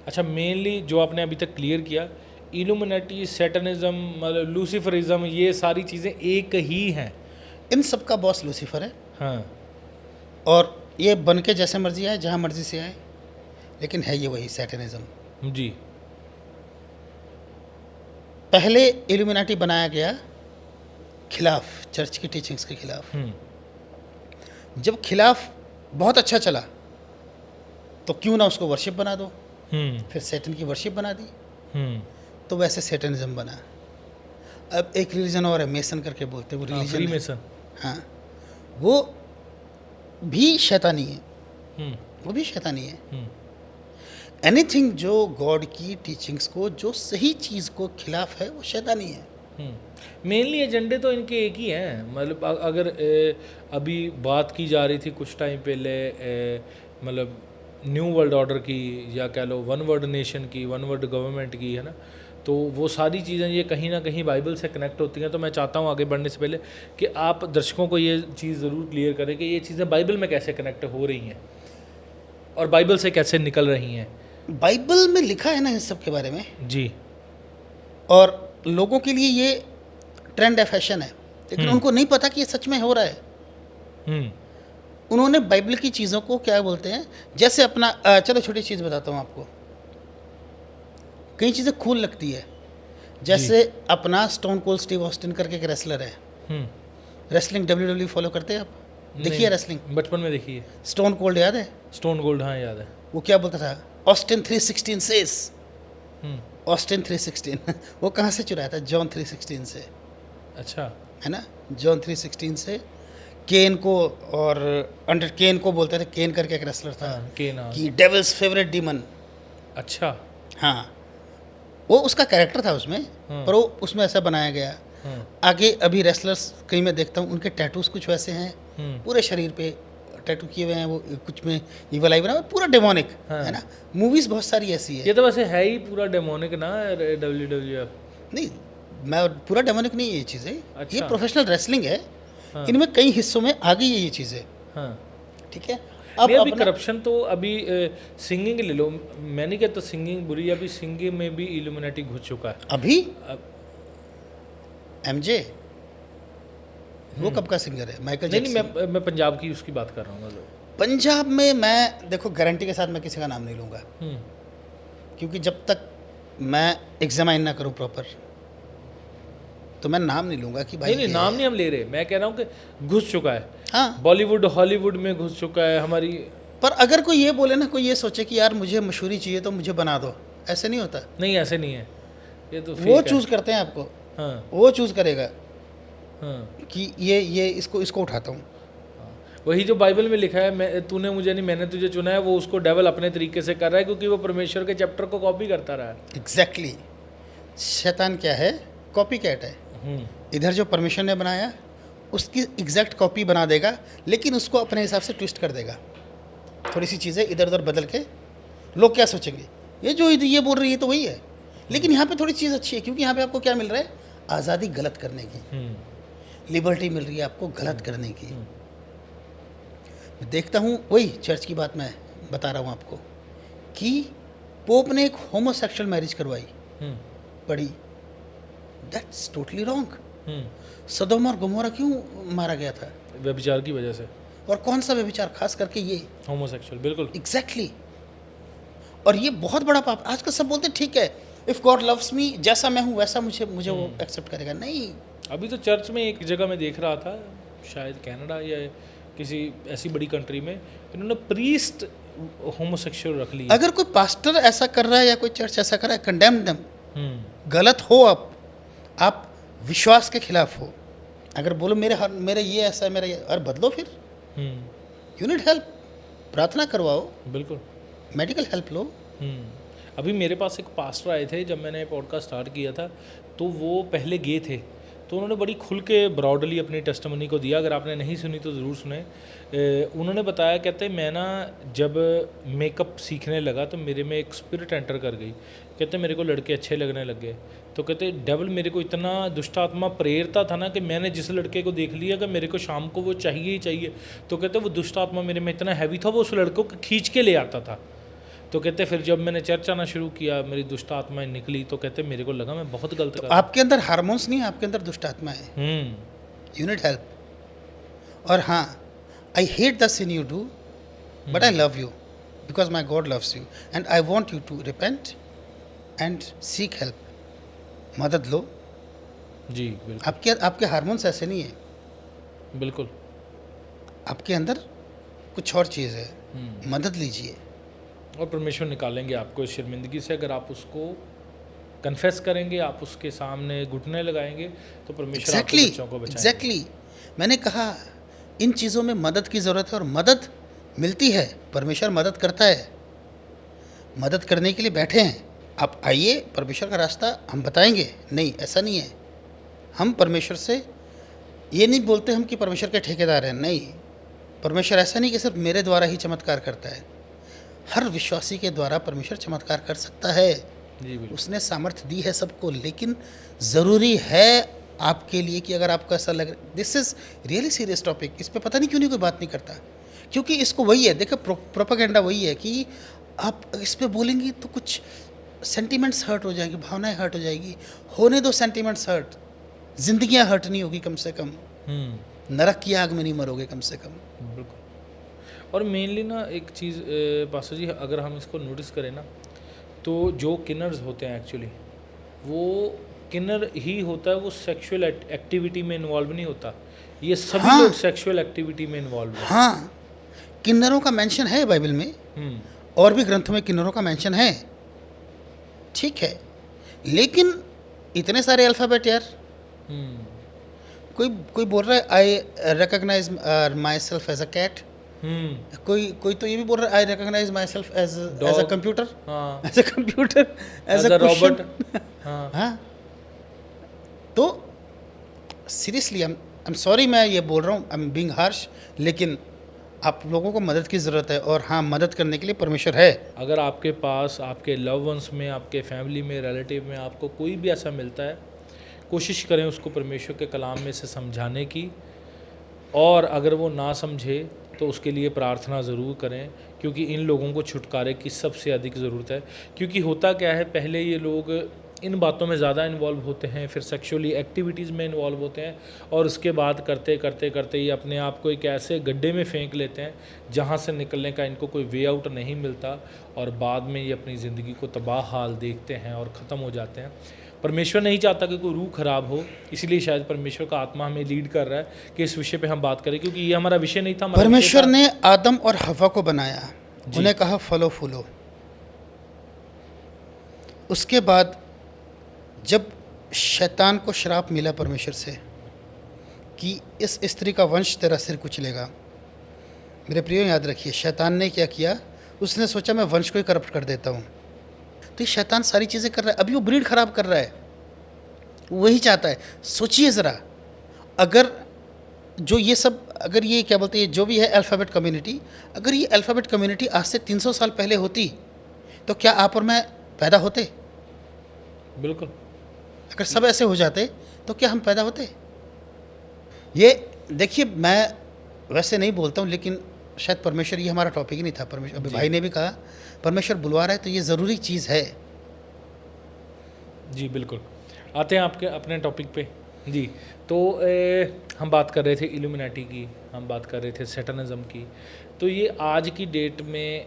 अच्छा, मेनली जो आपने अभी तक क्लियर किया, इल्यूमिनाटी, सैटनिज्म, मतलब लूसीफरिज्म, ये सारी चीज़ें एक ही हैं। इन सब का बॉस लूसीफर है। हाँ, और ये बन के जैसे मर्जी आए, जहाँ मर्जी से आए, लेकिन है ये वही सैटनिज्म। जी। पहले इल्यूमिनाटी बनाया गया खिलाफ, चर्च की टीचिंग्स के खिलाफ। जब खिलाफ बहुत अच्छा चला तो क्यों ना उसको वर्शिप बना दो, फिर सैटन की वर्शिप बना दी, तो वैसे सैटनिज्म बना। अब एक रिलीजन और है, मेसन करके बोलते हैं, वो रिलीजन फ्री मेसन। हाँ, वो भी शैतानी है, वो भी शैतानी है। एनीथिंग जो गॉड की टीचिंग्स को, जो सही चीज़ को खिलाफ है, वो शैतानी है। मेनली एजेंडे तो इनके एक ही हैं। मतलब अगर अभी बात की जा रही थी कुछ टाइम पहले मतलब न्यू वर्ल्ड ऑर्डर की, या कह लो वन वर्ल्ड नेशन की, वन वर्ल्ड गवर्नमेंट की, है ना, तो वो सारी चीज़ें ये कहीं ना कहीं बाइबल से कनेक्ट होती हैं। तो मैं चाहता हूँ आगे बढ़ने से पहले कि आप दर्शकों को ये चीज़ ज़रूर क्लियर करें कि ये चीज़ें बाइबल में कैसे कनेक्ट हो रही हैं और बाइबल से कैसे निकल रही हैं। बाइबल में लिखा है ना इन सब के बारे में, जी। और लोगों के लिए ये ट्रेंड है, फैशन है, लेकिन उनको नहीं पता कि ये सच में हो रहा है। उन्होंने बाइबल की चीज़ों को क्या बोलते हैं, जैसे अपना चलो छोटी चीज़ बताता हूँ आपको, कई चीज़ें कूल लगती है। जैसे अपना स्टोन कोल्ड स्टीव ऑस्टिन करके एक रेसलर है, रेसलिंग WWE फॉलो करते हैं आप? देखिए रेसलिंग, बचपन में देखी है। स्टोन कोल्ड याद है? स्टोन गोल्ड, हाँ याद है। वो क्या बोलता था? ऑस्टिन 316 सेज, ऑस्टिन 316 वो कहाँ से चुराया था? जॉन 316 से। अच्छा, है ना, जॉन 316 से। केन को, और अंडर केन को बोलते थे, केन करके एक रेसलर था, केन, हाँ। कि डेविल्स फेवरेट डीमन। अच्छा, हाँ, वो उसका कैरेक्टर था उसमें, पर वो उसमें ऐसा बनाया गया। आगे अभी रेसलर्स कहीं मैं देखता हूँ, उनके टैटूज कुछ वैसे हैं, पूरे शरीर पे टैटू किए हुए हैं, वो कुछ में ईवल आई बना, पूरा डेमोनिक, है ना। मूवीज बहुत सारी ऐसी है। ये तो वैसे है ही पूरा डेमोनिक ना, WWF। नहीं, मैं पूरा डेमोनिक नहीं है ये चीज़ें, अच्छा। ये प्रोफेशनल रेसलिंग है। इनमें कई हिस्सों में आ गई है ये चीज़ें, हाँ। ठीक है। अब अभी अपना- करप्शन तो अभी सिंगिंग ले लो, मैं नहीं कहता सिंगिंग बुरी है, अभी सिंगिंग में भी इल्यूमिनेटी घुस चुका है। अभी MJ वो कब का सिंगर है? माइकल नहीं जैक्सन। मैं पंजाब की उसकी बात कर रहा हूँ मतलब। पंजाब में मैं देखो गारंटी के साथ मैं किसी का नाम नहीं लूँगा, क्योंकि जब तक मैं एग्जामाइन ना करूँ प्रॉपर, तो मैं नाम नहीं लूँगा कि भाई नहीं ये नाम है। नहीं हम ले रहे, मैं कह रहा हूँ कि घुस चुका है। हाँ, बॉलीवुड हॉलीवुड में घुस चुका है हमारी। पर अगर कोई ये बोले ना, कोई ये सोचे कि यार मुझे मशहूरी चाहिए तो मुझे बना दो, ऐसे नहीं होता। नहीं ऐसे नहीं है, ये तो वो fake है। चूज करते हैं आपको, हाँ वो चूज करेगा हाँ। कि ये इसको उठाता हूँ। वही जो बाइबल में लिखा है, मैं तूने मुझे नहीं मैंने तुझे चुना है, वो उसको डेवल अपने तरीके से कर रहा है, क्योंकि वो परमेश्वर के चैप्टर को कॉपी करता रहा है। एग्जैक्टली। शैतान क्या है? कॉपी कैट है। इधर जो परमेश्वर ने बनाया उसकी एग्जैक्ट कॉपी बना देगा, लेकिन उसको अपने हिसाब से ट्विस्ट कर देगा, थोड़ी सी चीज़ें इधर उधर बदल के। लोग क्या सोचेंगे, ये जो ये बोल रही है तो वही है, लेकिन यहाँ पे थोड़ी चीज़ अच्छी है, क्योंकि यहाँ पे आपको क्या मिल रहा है? आज़ादी गलत करने की, लिबर्टी मिल रही है आपको गलत करने की। मैं देखता हूँ, वही चर्च की बात मैं बता रहा हूँ आपको, कि पोप ने एक होमोसेक्सुअल मैरिज करवाई, पढ़ी, दैट्स टोटली रॉन्ग। सदोम और गमोरा क्यों मारा गया था? व्यभिचार की वजह से। और कौन सा व्यभिचार? खास करके ये होमोसेक्सुअल, बिल्कुल। एग्जैक्टली। और ये बहुत बड़ा पाप। आजकल सब बोलते हैं ठीक है, इफ़ गॉड लव्स मी, जैसा मैं हूँ वैसा मुझे वो एक्सेप्ट करेगा। नहीं, अभी तो चर्च में एक जगह मैं देख रहा था, शायद कनाडा या किसी ऐसी बड़ी कंट्री में, इन्होंने प्रीस्ट होमोसेक्सुअल रख लिया। अगर कोई पास्टर ऐसा कर रहा है या कोई चर्च ऐसा कर रहा है, कंडेम देम। गलत हो आप विश्वास के खिलाफ हो। अगर बोलो मेरे ये ऐसा है, मेरा ये, और बदलो फिर। यू नीड हेल्प, प्रार्थना करवाओ, बिल्कुल, मेडिकल हेल्प लो। अभी मेरे पास एक पास्टर आए थे जब मैंने पॉडकास्ट स्टार्ट किया था, तो वो पहले गे थे, तो उन्होंने बड़ी खुल के ब्रॉडली अपनी टेस्टिमनी को दिया। अगर आपने नहीं सुनी तो ज़रूर सुने। उन्होंने बताया, कहते मैं ना जब मेकअप सीखने लगा तो मेरे में एक स्पिरिट एंटर कर गई। कहते मेरे को लड़के अच्छे लगने लग गए। तो कहते डेविल मेरे को इतना दुष्ट आत्मा प्रेरता था ना कि मैंने जिस लड़के को देख लिया कि मेरे को शाम को वो चाहिए ही चाहिए, तो कहते वो दुष्ट आत्मा मेरे में इतना हैवी था, वो उस लड़कों को खींच के ले आता था। तो कहते फिर जब मैंने चर्च आना शुरू किया, मेरी दुष्ट आत्माएं निकली, तो कहते मेरे को लगा मैं बहुत गलत कर रहा हूं। आपके अंदर हार्मोन्स नहीं है, आपके अंदर दुष्ट आत्मा है। You need help. और हाँ, I hate the sin you do, but I love you because my God loves you and I want you to repent and seek help. मदद लो, जी बिल्कुल आपके हार्मोन्स ऐसे नहीं है, बिल्कुल। आपके अंदर कुछ और चीज़ है। मदद लीजिए। और परमेश्वर निकालेंगे आपको इस शर्मिंदगी से, अगर आप उसको कन्फेस करेंगे, आप उसके सामने घुटने लगाएंगे, तो परमेश्वर आपके बच्चों को बचाएंगे। एग्जैक्टली मैंने कहा इन चीज़ों में मदद की ज़रूरत है और मदद मिलती है, परमेश्वर मदद करता है। मदद करने के लिए बैठे हैं, आप आइए, परमेश्वर का रास्ता हम बताएंगे। नहीं, ऐसा नहीं है। हम परमेश्वर से ये नहीं बोलते हम कि परमेश्वर के ठेकेदार हैं, नहीं। परमेश्वर ऐसा नहीं कि सिर्फ मेरे द्वारा ही चमत्कार करता है, हर विश्वासी के द्वारा परमेश्वर चमत्कार कर सकता है। जी बिल्कुल। उसने सामर्थ्य दी है सबको, लेकिन ज़रूरी है आपके लिए कि अगर आपको ऐसा लग, this is really serious topic, इस पे पता नहीं क्यों नहीं कोई बात नहीं करता, क्योंकि इसको वही है, देखो प्रोपेगेंडा वही है कि आप इस पे बोलेंगी तो कुछ सेंटिमेंट्स हर्ट हो जाएंगी, भावनाएं हर्ट हो जाएगी। होने दो सेंटिमेंट्स हर्ट, जिंदगियां हर्ट नहीं होगी कम से कम, नरक की आग में नहीं मरोगे कम से कम। बिल्कुल। और मेनली ना एक चीज़ पास्टर जी, अगर हम इसको नोटिस करें ना, तो जो किन्नर्स होते हैं एक्चुअली, वो किन्नर ही होता है, वो सेक्सुअल एक्टिविटी में इन्वॉल्व नहीं होता। ये सभी हाँ। लोग सेक्सुअल एक्टिविटी में इन्वॉल्व हैं। हाँ, किन्नरों का मेंशन है बाइबल में, और भी ग्रंथों में किन्नरों का मेंशन है, ठीक है, लेकिन इतने सारे अल्फ़ाबेट यार। कोई बोल रहा है I recognise myself as a cat, कोई तो ये भी बोल रहा है I recognise myself as a computer, हाँ, as a computer, as a robot. हाँ, तो सीरियसली आई एम सॉरी, मैं ये बोल रहा हूँ, आई एम बीइंग हार्श, लेकिन आप लोगों को मदद की ज़रूरत है, और हाँ, मदद करने के लिए परमेश्वर है। अगर आपके पास, आपके लव वंस में, आपके फैमिली में, रिलेटिव में आपको कोई भी ऐसा मिलता है, कोशिश करें उसको परमेश्वर के कलाम में से समझाने की, और अगर वो ना समझे तो उसके लिए प्रार्थना ज़रूर करें, क्योंकि इन लोगों को छुटकारे की सबसे अधिक ज़रूरत है। क्योंकि होता क्या है, पहले ये लोग इन बातों में ज़्यादा इन्वॉल्व होते हैं, फिर सेक्सुअली एक्टिविटीज़ में इन्वॉल्व होते हैं, और उसके बाद करते करते करते ये अपने आप को एक ऐसे गड्ढे में फेंक लेते हैं जहाँ से निकलने का इनको कोई वे आउट नहीं मिलता, और बाद में ये अपनी ज़िंदगी को तबाह हाल देखते हैं और ख़त्म हो जाते हैं। परमेश्वर नहीं चाहता कि कोई रूह ख़राब हो, इसलिए शायद परमेश्वर का आत्मा हमें लीड कर रहा है कि इस विषय पे हम बात करें, क्योंकि ये हमारा विषय नहीं था। परमेश्वर ने आदम और हवा को बनाया, उन्हें कहा फलो फूलो। उसके बाद जब शैतान को श्राप मिला परमेश्वर से कि इस स्त्री का वंश तेरा सिर कुचलेगा, मेरे प्रियो याद रखिए, शैतान ने क्या किया, उसने सोचा मैं वंश को ही करप्ट कर देता हूँ। तो शैतान सारी चीज़ें कर रहा है, अभी वो ब्रीड खराब कर रहा है, वही चाहता है। सोचिए ज़रा, अगर जो ये सब, अगर ये क्या बोलते हैं, जो भी है अल्फ़ाबेट कम्युनिटी, अगर ये अल्फ़ाबेट कम्युनिटी आज से 300 साल पहले होती तो क्या आप और मैं पैदा होते? बिल्कुल। अगर सब ऐसे हो जाते तो क्या हम पैदा होते? ये देखिए, मैं वैसे नहीं बोलता हूँ, लेकिन शायद परमेश्वर, ये हमारा टॉपिक ही नहीं था, परमेश्वर, अभी भाई ने भी कहा परमेश्वर बुलवा रहा है, तो ये ज़रूरी चीज़ है। जी बिल्कुल। आते हैं आपके अपने टॉपिक पे जी। तो हम बात कर रहे थे इल्यूमिनाटी की, हम बात कर रहे थे सैटानिज्म की। तो ये आज की डेट में,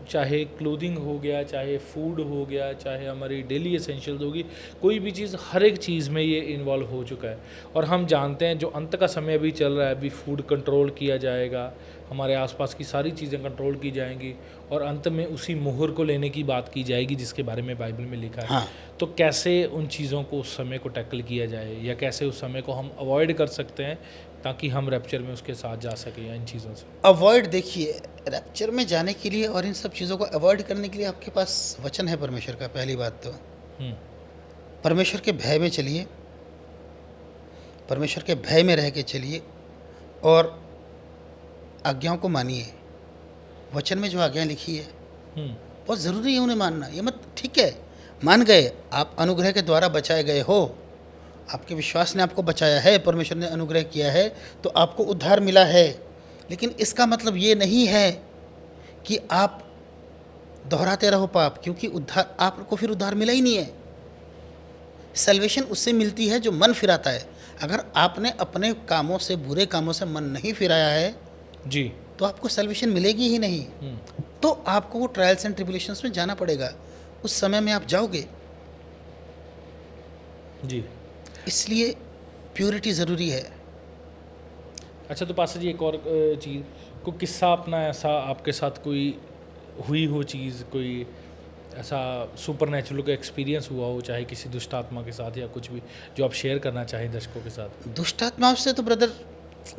चाहे क्लोथिंग हो गया, चाहे फूड हो गया, चाहे हमारी डेली एसेंशियल्स होगी, कोई भी चीज़, हर एक चीज़ में ये इन्वॉल्व हो चुका है। और हम जानते हैं जो अंत का समय अभी चल रहा है, अभी फूड कंट्रोल किया जाएगा, हमारे आसपास की सारी चीज़ें कंट्रोल की जाएंगी, और अंत में उसी मुहर को लेने की बात की जाएगी जिसके बारे में बाइबल में लिखा है। हाँ। तो कैसे उन चीज़ों को, उस समय को टैकल किया जाए, या कैसे उस समय को हम अवॉइड कर सकते हैं ताकि हम रैप्चर में उसके साथ जा सकें, या इन चीज़ों से अवॉइड, देखिए, रैप्चर में जाने के लिए और इन सब चीज़ों को अवॉइड करने के लिए आपके पास वचन है परमेश्वर का। पहली बात तो परमेश्वर के भय में चलिए, परमेश्वर के भय में रह के चलिए, और आज्ञाओं को मानिए। वचन में जो आज्ञाएं लिखी है बहुत ज़रूरी है उन्हें मानना। ये मत, ठीक है, मान गए, आप अनुग्रह के द्वारा बचाए गए हो, आपके विश्वास ने आपको बचाया है, परमेश्वर ने अनुग्रह किया है, तो आपको उद्धार मिला है। लेकिन इसका मतलब ये नहीं है कि आप दोहराते रहो पाप, क्योंकि उद्धार, आपको फिर उद्धार मिला ही नहीं है। सल्वेशन उससे मिलती है जो मन फिराता है। अगर आपने अपने कामों से, बुरे कामों से मन नहीं फिराया है जी, तो आपको सल्वेशन मिलेगी ही नहीं। तो आपको वो ट्रायल्स एंड ट्रिबुलेशंस में जाना पड़ेगा, उस समय में आप जाओगे। जी। इसलिए प्योरिटी ज़रूरी है। अच्छा, तो पासा जी एक और चीज़, कोई किस्सा अपना ऐसा आपके साथ कोई हुई हो चीज़, कोई ऐसा सुपर नेचुरल का एक्सपीरियंस हुआ हो, चाहे किसी दुष्ट आत्मा के साथ या कुछ भी, जो आप शेयर करना चाहें दर्शकों के साथ? दुष्ट आत्माओं से तो ब्रदर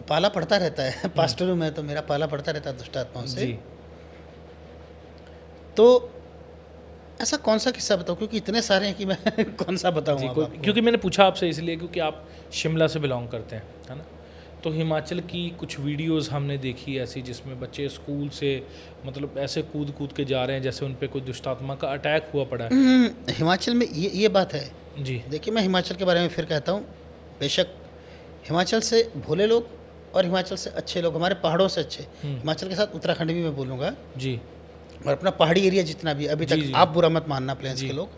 पाला पड़ता रहता है। पास्टर हूँ मैं, तो मेरा पाला पड़ता रहता है दुष्ट आत्माओं से। जी तो ऐसा कौन सा किस्सा बताऊँ, क्योंकि इतने सारे हैं कि मैं कौन सा बताऊँ जी, अब कोई, आपको? क्योंकि मैंने पूछा आपसे इसलिए क्योंकि आप शिमला से बिलोंग करते हैं, है ना? तो हिमाचल की कुछ वीडियोस हमने देखी ऐसी जिसमें बच्चे स्कूल से मतलब ऐसे कूद कूद के जा रहे हैं जैसे उन पे कोई दुष्ट आत्मा का अटैक हुआ पड़ा है। हिमाचल में ये बात है। जी देखिए, मैं हिमाचल के बारे में फिर कहता हूँ, बेशक हिमाचल से भोले लोग और हिमाचल से अच्छे लोग, हमारे पहाड़ों से अच्छे, हिमाचल के साथ उत्तराखंड भी मैं बोलूँगा, जी और अपना पहाड़ी एरिया जितना भी अभी जी, तक, जी। आप बुरा मत मानना प्लेन्स के लोग,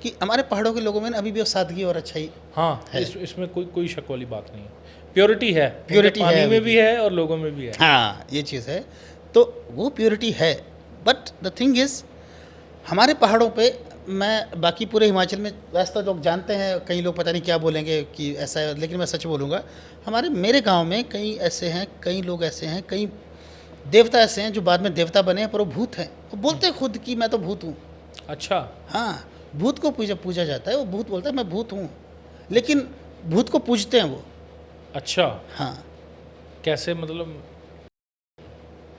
कि हमारे पहाड़ों के लोगों में ना अभी भी वो सादगी और अच्छाई हाँ, है। इसमें कोई शक वाली बात नहीं है। प्योरिटी है, Purity पानी है में अभी भी है और लोगों में भी है। हाँ, ये चीज़ है। तो वो प्योरिटी है, बट द थिंग इज़, हमारे पहाड़ों पे, मैं बाकी पूरे हिमाचल में वैसे तो लोग जानते हैं, कई लोग पता नहीं क्या बोलेंगे कि ऐसा है, लेकिन मैं सच बोलूँगा, मेरे गांव में कई ऐसे हैं, कई लोग ऐसे हैं, कई देवता ऐसे हैं जो बाद में देवता बने हैं, पर वो भूत हैं। वो बोलते हैं खुद कि मैं तो भूत हूँ। अच्छा, हाँ, भूत को पूजा जाता है, वो भूत बोलता है मैं भूत हूँ, लेकिन भूत को पूजते हैं वो। अच्छा, हाँ, कैसे मतलब?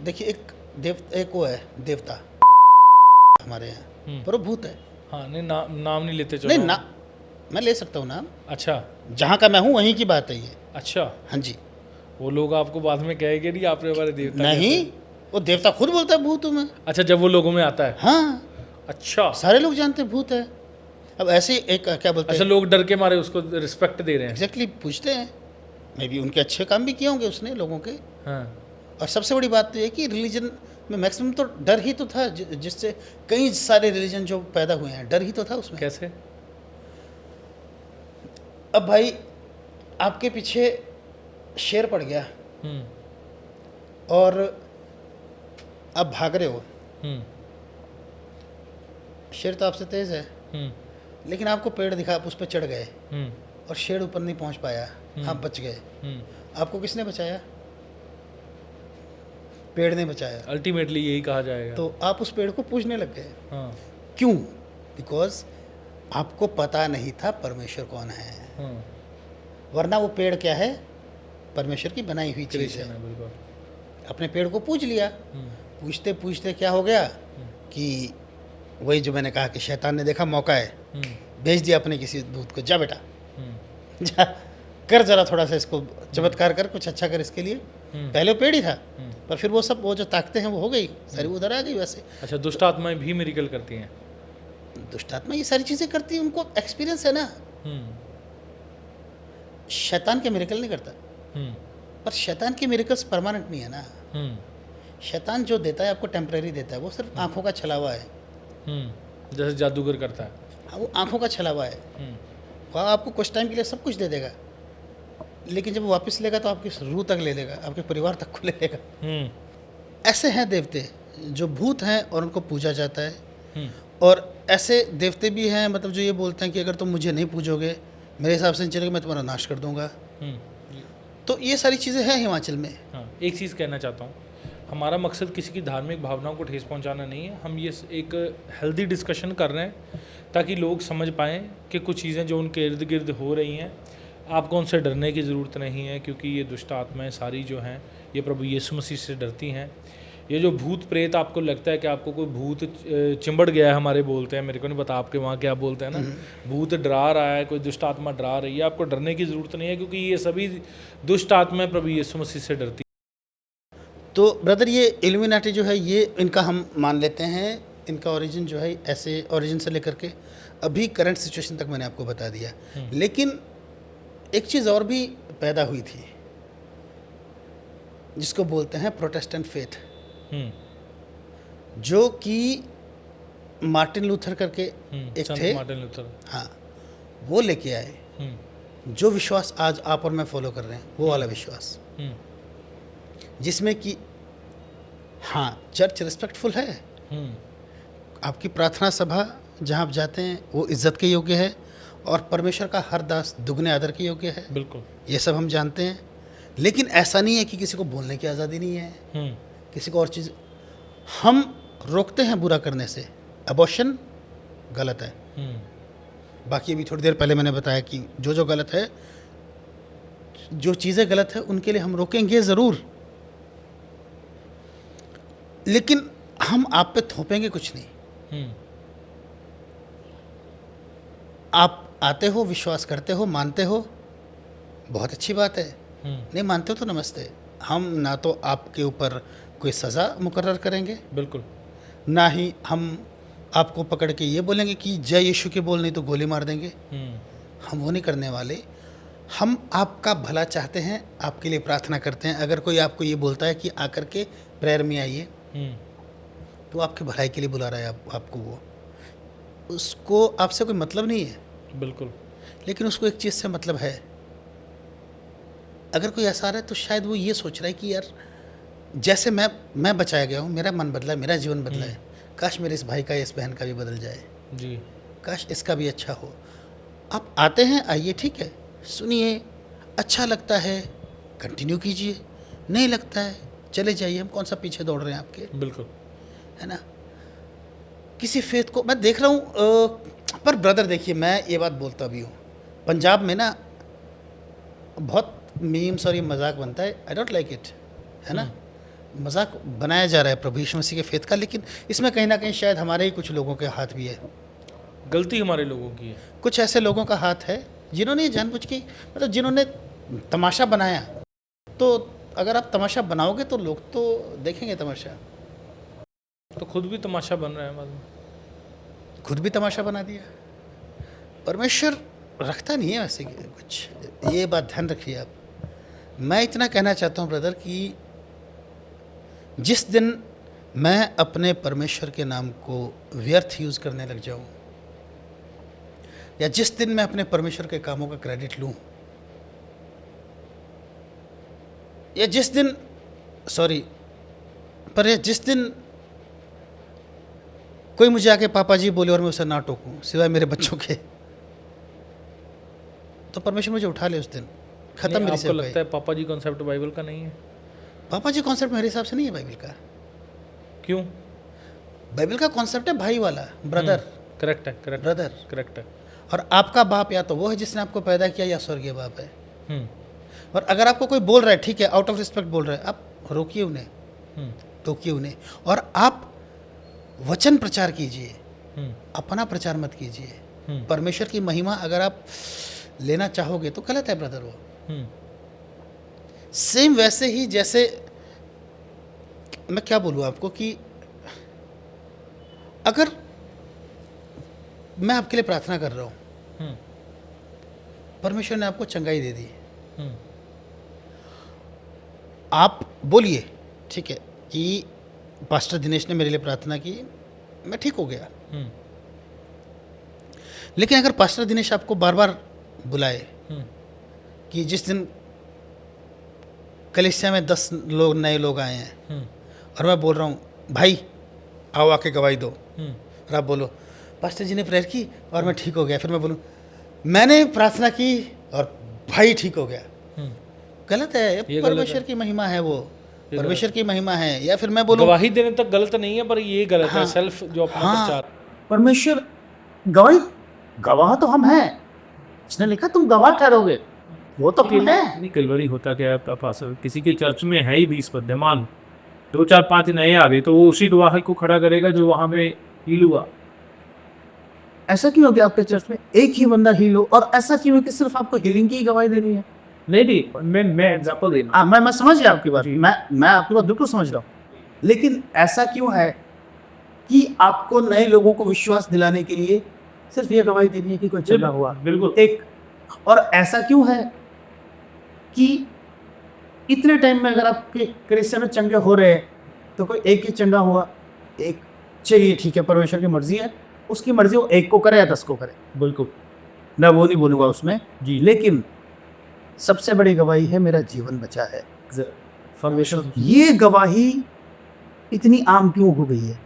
देखिए, एक वो है देवता हमारे यहाँ, पर वो भूत है। हाँ, नहीं नाम नहीं लेते चलो। नहीं ना, मैं ले सकता हूँ नाम, अच्छा जहाँ का मैं हूँ वहीं की बात है ये। अच्छा, हाँ जी। वो लोग आपको बाद में कहेंगे नहीं आपने हमारे देवता नहीं, वो देवता खुद बोलता है भूत हूँ मैं। कैसे? अच्छा, जब वो लोगों में आता है। हाँ, अच्छा सारे लोग जानते हैं भूत है। अब ऐसे ही एक क्या बोलते अच्छा, हैं, लोग डर के मारे उसको रिस्पेक्ट दे रहे हैं। एग्जैक्टली पूछते हैं। मे बी उनके अच्छे काम भी किए होंगे उसने लोगों के। हाँ, और सबसे बड़ी बात तो ये कि रिलीजन में मैक्सिमम तो डर ही तो था, जिससे कई सारे रिलीजन जो पैदा हुए हैं, डर ही तो था उसमें। कैसे? अब भाई, आपके पीछे शेर पड़ गया और आप भाग रहे हो, हम्म शेर तो आपसे तेज है, हम्म लेकिन आपको पेड़ दिखा, आप उस पर चढ़ गए हम्म और शेर ऊपर नहीं पहुंच पाया, आप बच गए। हम्म आपको किसने बचाया? पेड़ ने बचाया। अल्टीमेटली यही कहा जाएगा। तो आप उस पेड़ को पूजने लग गए। हाँ क्यों? बिकॉज आपको पता नहीं था परमेश्वर कौन है, हाँ, वरना वो पेड़ क्या है? परमेश्वर की बनाई हुई चीज़ क्रिएशन है। है बिल्कुल। अपने पेड़ को पूज लिया। पूछते पूछते क्या हो गया कि वही जो मैंने कहा कि शैतान ने देखा मौका है, भेज दिया अपने किसी दूत को, जा बेटा जा, कर जरा थोड़ा सा इसको चमत्कार कर, कुछ अच्छा कर इसके लिए। पहले वो पेड़ ही था, पर फिर वो जो ताकतें हैं वो हो गई सारी, उधर आ गई। वैसे अच्छा, दुष्ट आत्माएं भी मिरेकल करती हैं। दुष्ट आत्मा ये सारी चीज़ें करती है, उनको एक्सपीरियंस है ना। शैतान के मिरेकल नहीं करता, पर शैतान के मिरेकल्स परमानेंट नहीं है ना। शैतान जो देता है आपको टेम्परेरी देता है, वो सिर्फ आंखों का छलावा है। जैसे जादूगर करता है। हाँ, वो आंखों का छलावा है। वो आपको कुछ टाइम के लिए सब कुछ दे देगा, लेकिन जब वो वापस लेगा तो आपकी रूह तक ले लेगा, आपके परिवार तक को ले लेगा। ऐसे हैं देवते जो भूत हैं और उनको पूजा जाता है, और ऐसे देवते भी हैं मतलब जो ये बोलते हैं कि अगर तुम मुझे नहीं पूजोगे, मेरे हिसाब से नहीं चलेगा, मैं तुम्हारा नाश कर दूंगा। तो ये सारी चीज़ें हैं हिमाचल में। हाँ, एक चीज़ कहना चाहता हूँ, हमारा मकसद किसी की धार्मिक भावनाओं को ठेस पहुंचाना नहीं है। हम ये एक हेल्दी डिस्कशन कर रहे हैं ताकि लोग समझ पाएँ कि कुछ चीज़ें जो उनके इर्द गिर्द हो रही हैं, आपको उनसे डरने की ज़रूरत नहीं है, क्योंकि ये दुष्ट आत्माएँ सारी जो हैं ये प्रभु यीशु मसीह से डरती हैं। ये जो भूत प्रेत आपको लगता है कि आपको कोई भूत चिंबड़ गया है, हमारे बोलते हैं, मेरे को नहीं पता आपके वहाँ क्या बोलते हैं ना, भूत डरा रहा है, कोई दुष्ट आत्मा डरा रही है, आपको डरने की ज़रूरत नहीं है, क्योंकि ये सभी दुष्ट आत्माएँ प्रभु यीशु मसीह से डरती। तो ब्रदर, ये इल्यूमिनाटी जो है, ये इनका हम मान लेते हैं, इनका ओरिजिन जो है ऐसे ओरिजिन से लेकर के अभी करंट सिचुएशन तक मैंने आपको बता दिया। लेकिन एक चीज़ और भी पैदा हुई थी जिसको बोलते हैं प्रोटेस्टेंट फेथ, जो कि मार्टिन लूथर करके एक थे, मार्टिन लूथर, हाँ, वो लेके आए। जो विश्वास आज आप और मैं फॉलो कर रहे हैं, वो वाला विश्वास, जिसमें कि हाँ, चर्च रिस्पेक्टफुल है, आपकी प्रार्थना सभा जहाँ आप जाते हैं वो इज्जत के योग्य है, और परमेश्वर का हर दास दुगने आदर के योग्य है, बिल्कुल। ये सब हम जानते हैं। लेकिन ऐसा नहीं है कि किसी को बोलने की आज़ादी नहीं है, किसी को और चीज़। हम रोकते हैं बुरा करने से, अबॉर्शन गलत है। बाकी अभी थोड़ी देर पहले मैंने बताया कि जो गलत है, जो चीज़ें गलत है उनके लिए हम रोकेंगे ज़रूर, लेकिन हम आप पे थोपेंगे कुछ नहीं। आप आते हो, विश्वास करते हो, मानते हो, बहुत अच्छी बात है। नहीं मानते हो तो नमस्ते। हम ना तो आपके ऊपर कोई सज़ा मुकर्रर करेंगे, बिल्कुल, ना ही हम आपको पकड़ के ये बोलेंगे कि जय यीशु के बोल, नहीं तो गोली मार देंगे। हम वो नहीं करने वाले। हम आपका भला चाहते हैं, आपके लिए प्रार्थना करते हैं। अगर कोई आपको ये बोलता है कि आकर के प्रेयर में आइए, तो आपके भलाई के लिए बुला रहा है आपको। वो उसको आपसे कोई मतलब नहीं है, बिल्कुल। लेकिन उसको एक चीज़ से मतलब है। अगर कोई ऐसा है तो शायद वो ये सोच रहा है कि यार जैसे मैं बचाया गया हूँ, मेरा मन बदला है, मेरा जीवन बदला है, काश मेरे इस भाई का, इस बहन का भी बदल जाए जी। काश इसका भी अच्छा हो। आप आते हैं, आइए, ठीक है, सुनिए, अच्छा लगता है कंटिन्यू कीजिए, नहीं लगता है चले जाइए। हम कौन सा पीछे दौड़ रहे हैं आपके, बिल्कुल, है ना। किसी फेथ को मैं देख रहा हूँ, पर ब्रदर देखिए, मैं ये बात बोलता भी हूँ, पंजाब में ना बहुत मीम्स और ये मजाक बनता है, आई डोंट लाइक इट, है ना। मजाक बनाया जा रहा है प्रभु यीशु मसीह के फेथ का, लेकिन इसमें कहीं ना कहीं शायद हमारे ही कुछ लोगों के हाथ भी है। गलती हमारे लोगों की है। कुछ ऐसे लोगों का हाथ है जिन्होंने जानबूझ के, मतलब जिन्होंने तमाशा बनाया। तो अगर आप तमाशा बनाओगे तो लोग तो देखेंगे तमाशा। तो खुद भी तमाशा बन रहा है बाद में। खुद भी तमाशा बना दिया। परमेश्वर रखता नहीं है वैसे कुछ, ये बात ध्यान रखिए आप। मैं इतना कहना चाहता हूँ ब्रदर कि जिस दिन मैं अपने परमेश्वर के नाम को व्यर्थ यूज़ करने लग जाऊँ, या जिस दिन मैं अपने परमेश्वर के कामों का क्रेडिट लूँ, या जिस दिन जिस दिन कोई मुझे आके पापा जी बोले और मैं उसे ना टोकूं सिवाय मेरे बच्चों के, तो परमेश्वर मुझे उठा ले उस दिन, खत्म मेरी आपको सेवकाई। लगता है पापा जी कॉन्सेप्ट बाइबल का नहीं है? पापा जी कॉन्सेप्ट मेरे हिसाब से नहीं है बाइबल का। क्यों? बाइबल का कॉन्सेप्ट है भाई वाला, ब्रदर। करेक्ट है, करेक्ट, ब्रदर करेक्ट है। और आपका बाप या तो वो है जिसने आपको पैदा किया, या स्वर्गीय बाप है। और अगर आपको कोई बोल रहा है, ठीक है, आउट ऑफ रिस्पेक्ट बोल रहा है, आप रोकिए उन्हें, टोकिए उन्हें, और आप वचन प्रचार कीजिए, अपना प्रचार मत कीजिए। परमेश्वर की महिमा अगर आप लेना चाहोगे तो गलत है ब्रदर वो। सेम वैसे ही जैसे मैं क्या बोलूँ आपको कि अगर मैं आपके लिए प्रार्थना कर रहा हूँ, परमेश्वर ने आपको चंगाई दे दी, आप बोलिए ठीक है कि पास्टर दिनेश ने मेरे लिए प्रार्थना की, मैं ठीक हो गया। लेकिन अगर पास्टर दिनेश आपको बार बार बुलाए कि जिस दिन कलीसिया में 10 नए लोग आए हैं, और मैं बोल रहा हूँ भाई आओ आके गवाही दो, और आप बोलो पास्टर जी ने प्रेयर की और मैं ठीक हो गया, फिर मैं बोलूँ मैंने प्रार्थना की और भाई ठीक हो गया, गलत है। परमेश्वर की महिमा है वो, परमेश्वर की महिमा है। या फिर मैं बोलूँ गवाही देने तक गलत नहीं है, पर ये गलत है सेल्फ जो अपना प्रचार। परमेश्वर गवाह तो हम हैं, उसने लिखा तुम गवाह ठहरोगे, वो तो फिर है। नहीं, कई बार होता क्या है पास्टर, किसी के चर्च में है ही 20 बंदे, मान 2 4 5 नए आ गए, तो वो उसी गवाह को खड़ा करेगा जो वहां में हील हुआ। ऐसा क्यों हो गया आपके चर्च में एक ही बंदा हील हो, और ऐसा क्यों है कि सिर्फ आपको हीलिंग की ही गवाही देनी है? नहीं, मैं एग्जांपल दे रहा हूं। मैं समझ गया आपकी बात, मैं आपकी बात बिल्कुल समझ रहा हूँ। लेकिन ऐसा क्यों है कि आपको नए लोगों को विश्वास दिलाने के लिए सिर्फ ये गवाही देनी है कि कोई चंगा हुआ? बिल्कुल। एक और ऐसा क्यों है कि इतने टाइम में अगर आपके क्रिश्चियन में चंगे हो रहे हैं तो कोई एक ही चंगा हुआ, एक चाहिए, ठीक है, परमेश्वर की मर्जी है, उसकी मर्जी वो एक को करे या 10 को करे, बिल्कुल, मैं वो नहीं बोलूँगा उसमें जी। लेकिन सबसे बड़ी गवाही है मेरा जीवन बचा है। परमेश्वर ये गवाही इतनी आम क्यों हो गई है?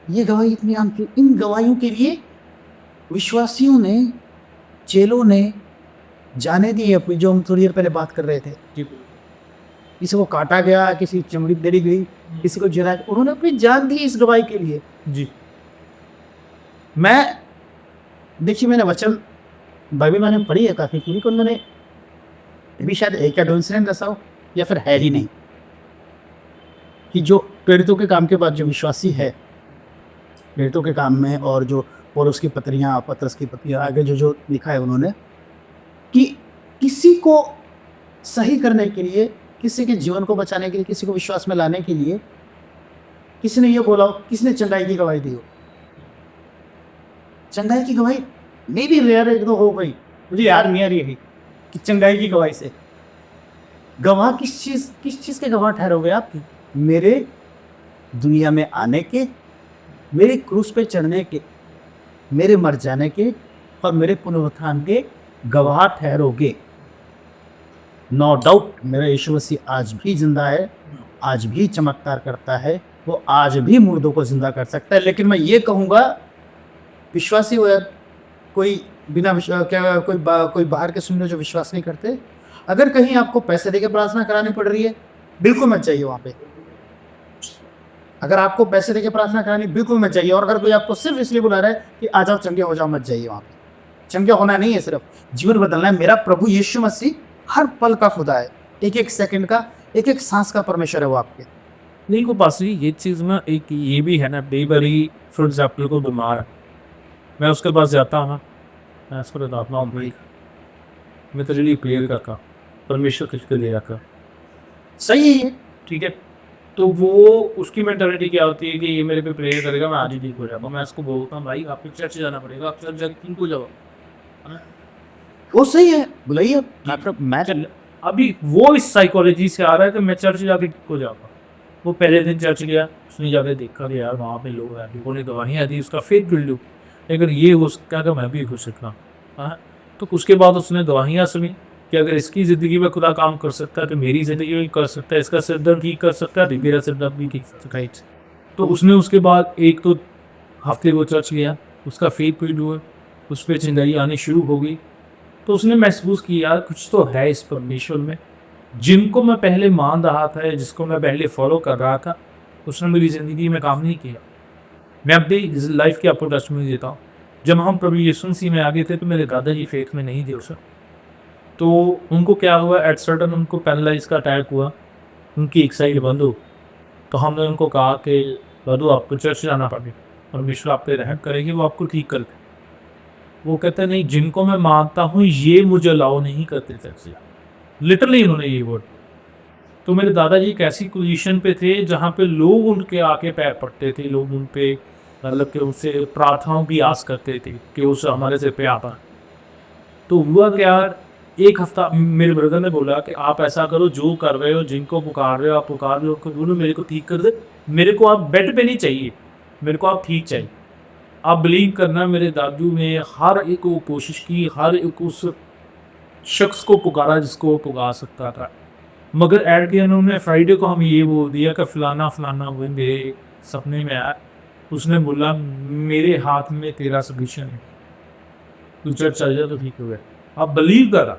ये गवाही इतनी आम क्यों? इन गवाहियों के लिए विश्वासियों ने, चेलों ने जाने दी अपनी, जो हम थोड़ी देर पहले बात कर रहे थे, जी किसी को काटा गया, किसी की चमड़ी दे दी गई, किसी को जला, उन्होंने अपनी जान दी इस गवाही के लिए। जी मैं देखिए, मैंने वचन बाइबल मैंने पढ़ी है काफ़ी पूरी, उन्होंने भी शायद एक या दो इंसिडेंट ऐसा हो, या फिर है ही नहीं, कि जो प्रेरितों के काम के बाद जो विश्वासी है प्रेरितों के काम में, और जो पौलुस की पत्रियाँ, पत्रस की पत्रियाँ, आगे जो जो लिखा है उन्होंने, कि किसी को सही करने के लिए, किसी के जीवन को बचाने के लिए, किसी को विश्वास में लाने के लिए, किसी ने ये बोला हो, किसी ने चंगाई की गवाही दी हो। चंगाई की गवाही मे भी रेयर एक दो हो गई, मुझे याद नहीं आ रही है कि चंगाई की गवाही से गवाह किस चीज़ के गवाह ठहरोगे आप? मेरे दुनिया में आने के, मेरे क्रूस पे चढ़ने के, मेरे मर जाने के और मेरे पुनरुत्थान के गवाह ठहरोगे। नो डाउट मेरा यीशु मसीह आज भी जिंदा है, आज भी चमत्कार करता है, वो आज भी मुर्दों को जिंदा कर सकता है। लेकिन मैं ये कहूँगा, विश्वासी हो या कोई बिना विश्वास, क्या कोई बाहर के सुनने जो विश्वास नहीं करते, अगर कहीं आपको पैसे देके प्रार्थना करानी पड़ रही है, बिल्कुल मत जाइए वहाँ पे। अगर आपको पैसे देके प्रार्थना करानी, बिल्कुल मत जाइए। और अगर कोई आपको सिर्फ इसलिए बुला रहा है कि आ जाओ चंगे हो जाओ, मत जाइए वहाँ पे। चंगे होना नहीं है, सिर्फ जीवन बदलना है। मेरा प्रभु यीशु मसीह हर पल का खुदा है, एक एक सेकंड का, एक एक सांस का परमेश्वर है वो आपके। नहीं को पास ये चीज़ ना, एक ये भी है ना, कई बारी फॉर एग्जाम्पल को बीमार है, मैं उसके पास जाता हूँ ना, मैं उसको बताता हूँ भाई मैं तेरे लिए प्रेयर करता, परमेश्वर तुझको ले जाकर, सही है, ठीक है। तो वो उसकी मेंटालिटी क्या होती है कि ये मेरे पे प्रेयर करेगा, मैं आज ही ठीक हो जाऊँगा। मैं उसको बोलता हूँ भाई आपको चर्च जाना पड़ेगा, आप चर्च जाकर ठीक हो जाओ। वो सही है, बुलाइए मैं अभी वो इस साइकोलॉजी से आ रहा है कि मैं चर्च जाके ठीक हो जाऊँगा। वो पहले दिन चर्च गया, उसने जाकर देखा कि यार वहाँ पे लोग हैं, लोगों ने दवाइयाँ दी, उसका फेथ बिल्ड हो। अगर ये हो सकता है तो मैं भी हो सकता हाँ। तो उसके बाद उसने दवाइयाँ सुनी कि अगर इसकी ज़िंदगी में खुदा काम कर सकता है तो मेरी ज़िंदगी में कर सकता है, इसका सिरदर्द ठीक कर सकता है तो मेरा सिरदर्द भी ठीक कर सकता है। तो उसने उसके बाद एक तो हफ्ते वो चर्च गया, उसका फेथ बिल्ड हुआ, उस पर चिंगारी आनी शुरू हो गई। तो उसने महसूस किया कुछ तो है इस परमेश्वर में, जिनको मैं पहले मान रहा था, जिसको मैं पहले फॉलो कर रहा था, उसने मेरी ज़िंदगी में काम नहीं किया। मैं अपनी लाइफ की आपको टेस्टमनी देता हूँ। जब हम प्रभु यीशु मसीह में आ गए थे तो मेरे दादाजी फेथ में नहीं थे उस वक्त। तो उनको क्या हुआ, एट सर्टन उनको पैरालाइज का अटैक हुआ, उनकी एक साइड बंद हो। तो हमने उनको कहा कि दादू आपको चर्च जाना पड़ेगा, परमेश्वर आप पे रहम करेगी, वो आपको ठीक कर दे। वो कहते नहीं, जिनको मैं मानता हूँ ये मुझे अलाउ नहीं करते चर्च जाना। लिटरली उन्होंने ये वर्ड। तो मेरे दादाजी एक ऐसी पोजीशन पे थे जहाँ पे लोग उनके आके पैर पड़ते थे, लोग उन पे मतलब कि उनसे प्रार्थनाओं की आस करते थे कि उस हमारे से पे आता। तो हुआ क्या, एक हफ्ता मेरे ब्रदर ने बोला कि आप ऐसा करो, जो कर रहे हो, जिनको पुकार रहे हो आप पुकार रहे हो, बोलो मेरे को ठीक कर दे, मेरे को आप बेड पे नहीं चाहिए, मेरे को आप ठीक चाहिए। आप बिलीव करना, मेरे दादू ने हर एक को कोशिश की, हर एक उस शख्स को पुकारा जिसको वो पुकार सकता था, मगर एट द एंड उन्होंने फ्राइडे को हम ये बोल दिया कि फलाना फलाना वो मेरे सपने में आया, उसने बोला मेरे हाथ में तेरा सब्मिशन है, तू चर्च चल जा तो ठीक हो गया। आप बिलीव करा।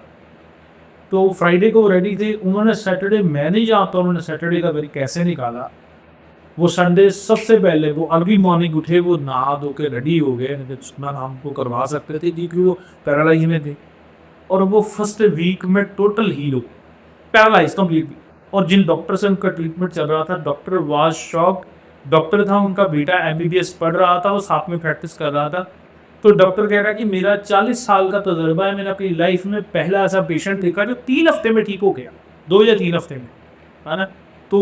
तो फ्राइडे को रेडी थे, उन्होंने सैटरडे, मैं नहीं जानता उन्होंने सैटरडे का मेरी कैसे निकाला। वो संडे सबसे पहले वो अर्ली मॉर्निंग उठे, वो नहा धो के रेडी हो गए, जितना नाम को करवा सकते थे क्योंकि वो पैरालाइज में थे, और वो फर्स्ट वीक में टोटल हील हो, पैरालाइज कंप्लीटली। और जिन डॉक्टर से उनका ट्रीटमेंट चल रहा था, डॉक्टर वाज शॉक। डॉक्टर था, उनका बेटा MBBS पढ़ रहा था, वो साथ में प्रैक्टिस कर रहा था। तो डॉक्टर कह रहा है कि मेरा 40 साल का तजर्बा है, मैंने अपनी लाइफ में पहला ऐसा पेशेंट देखा जो 3 हफ्ते में ठीक हो गया, 2 या 3 हफ्ते में, है ना। तो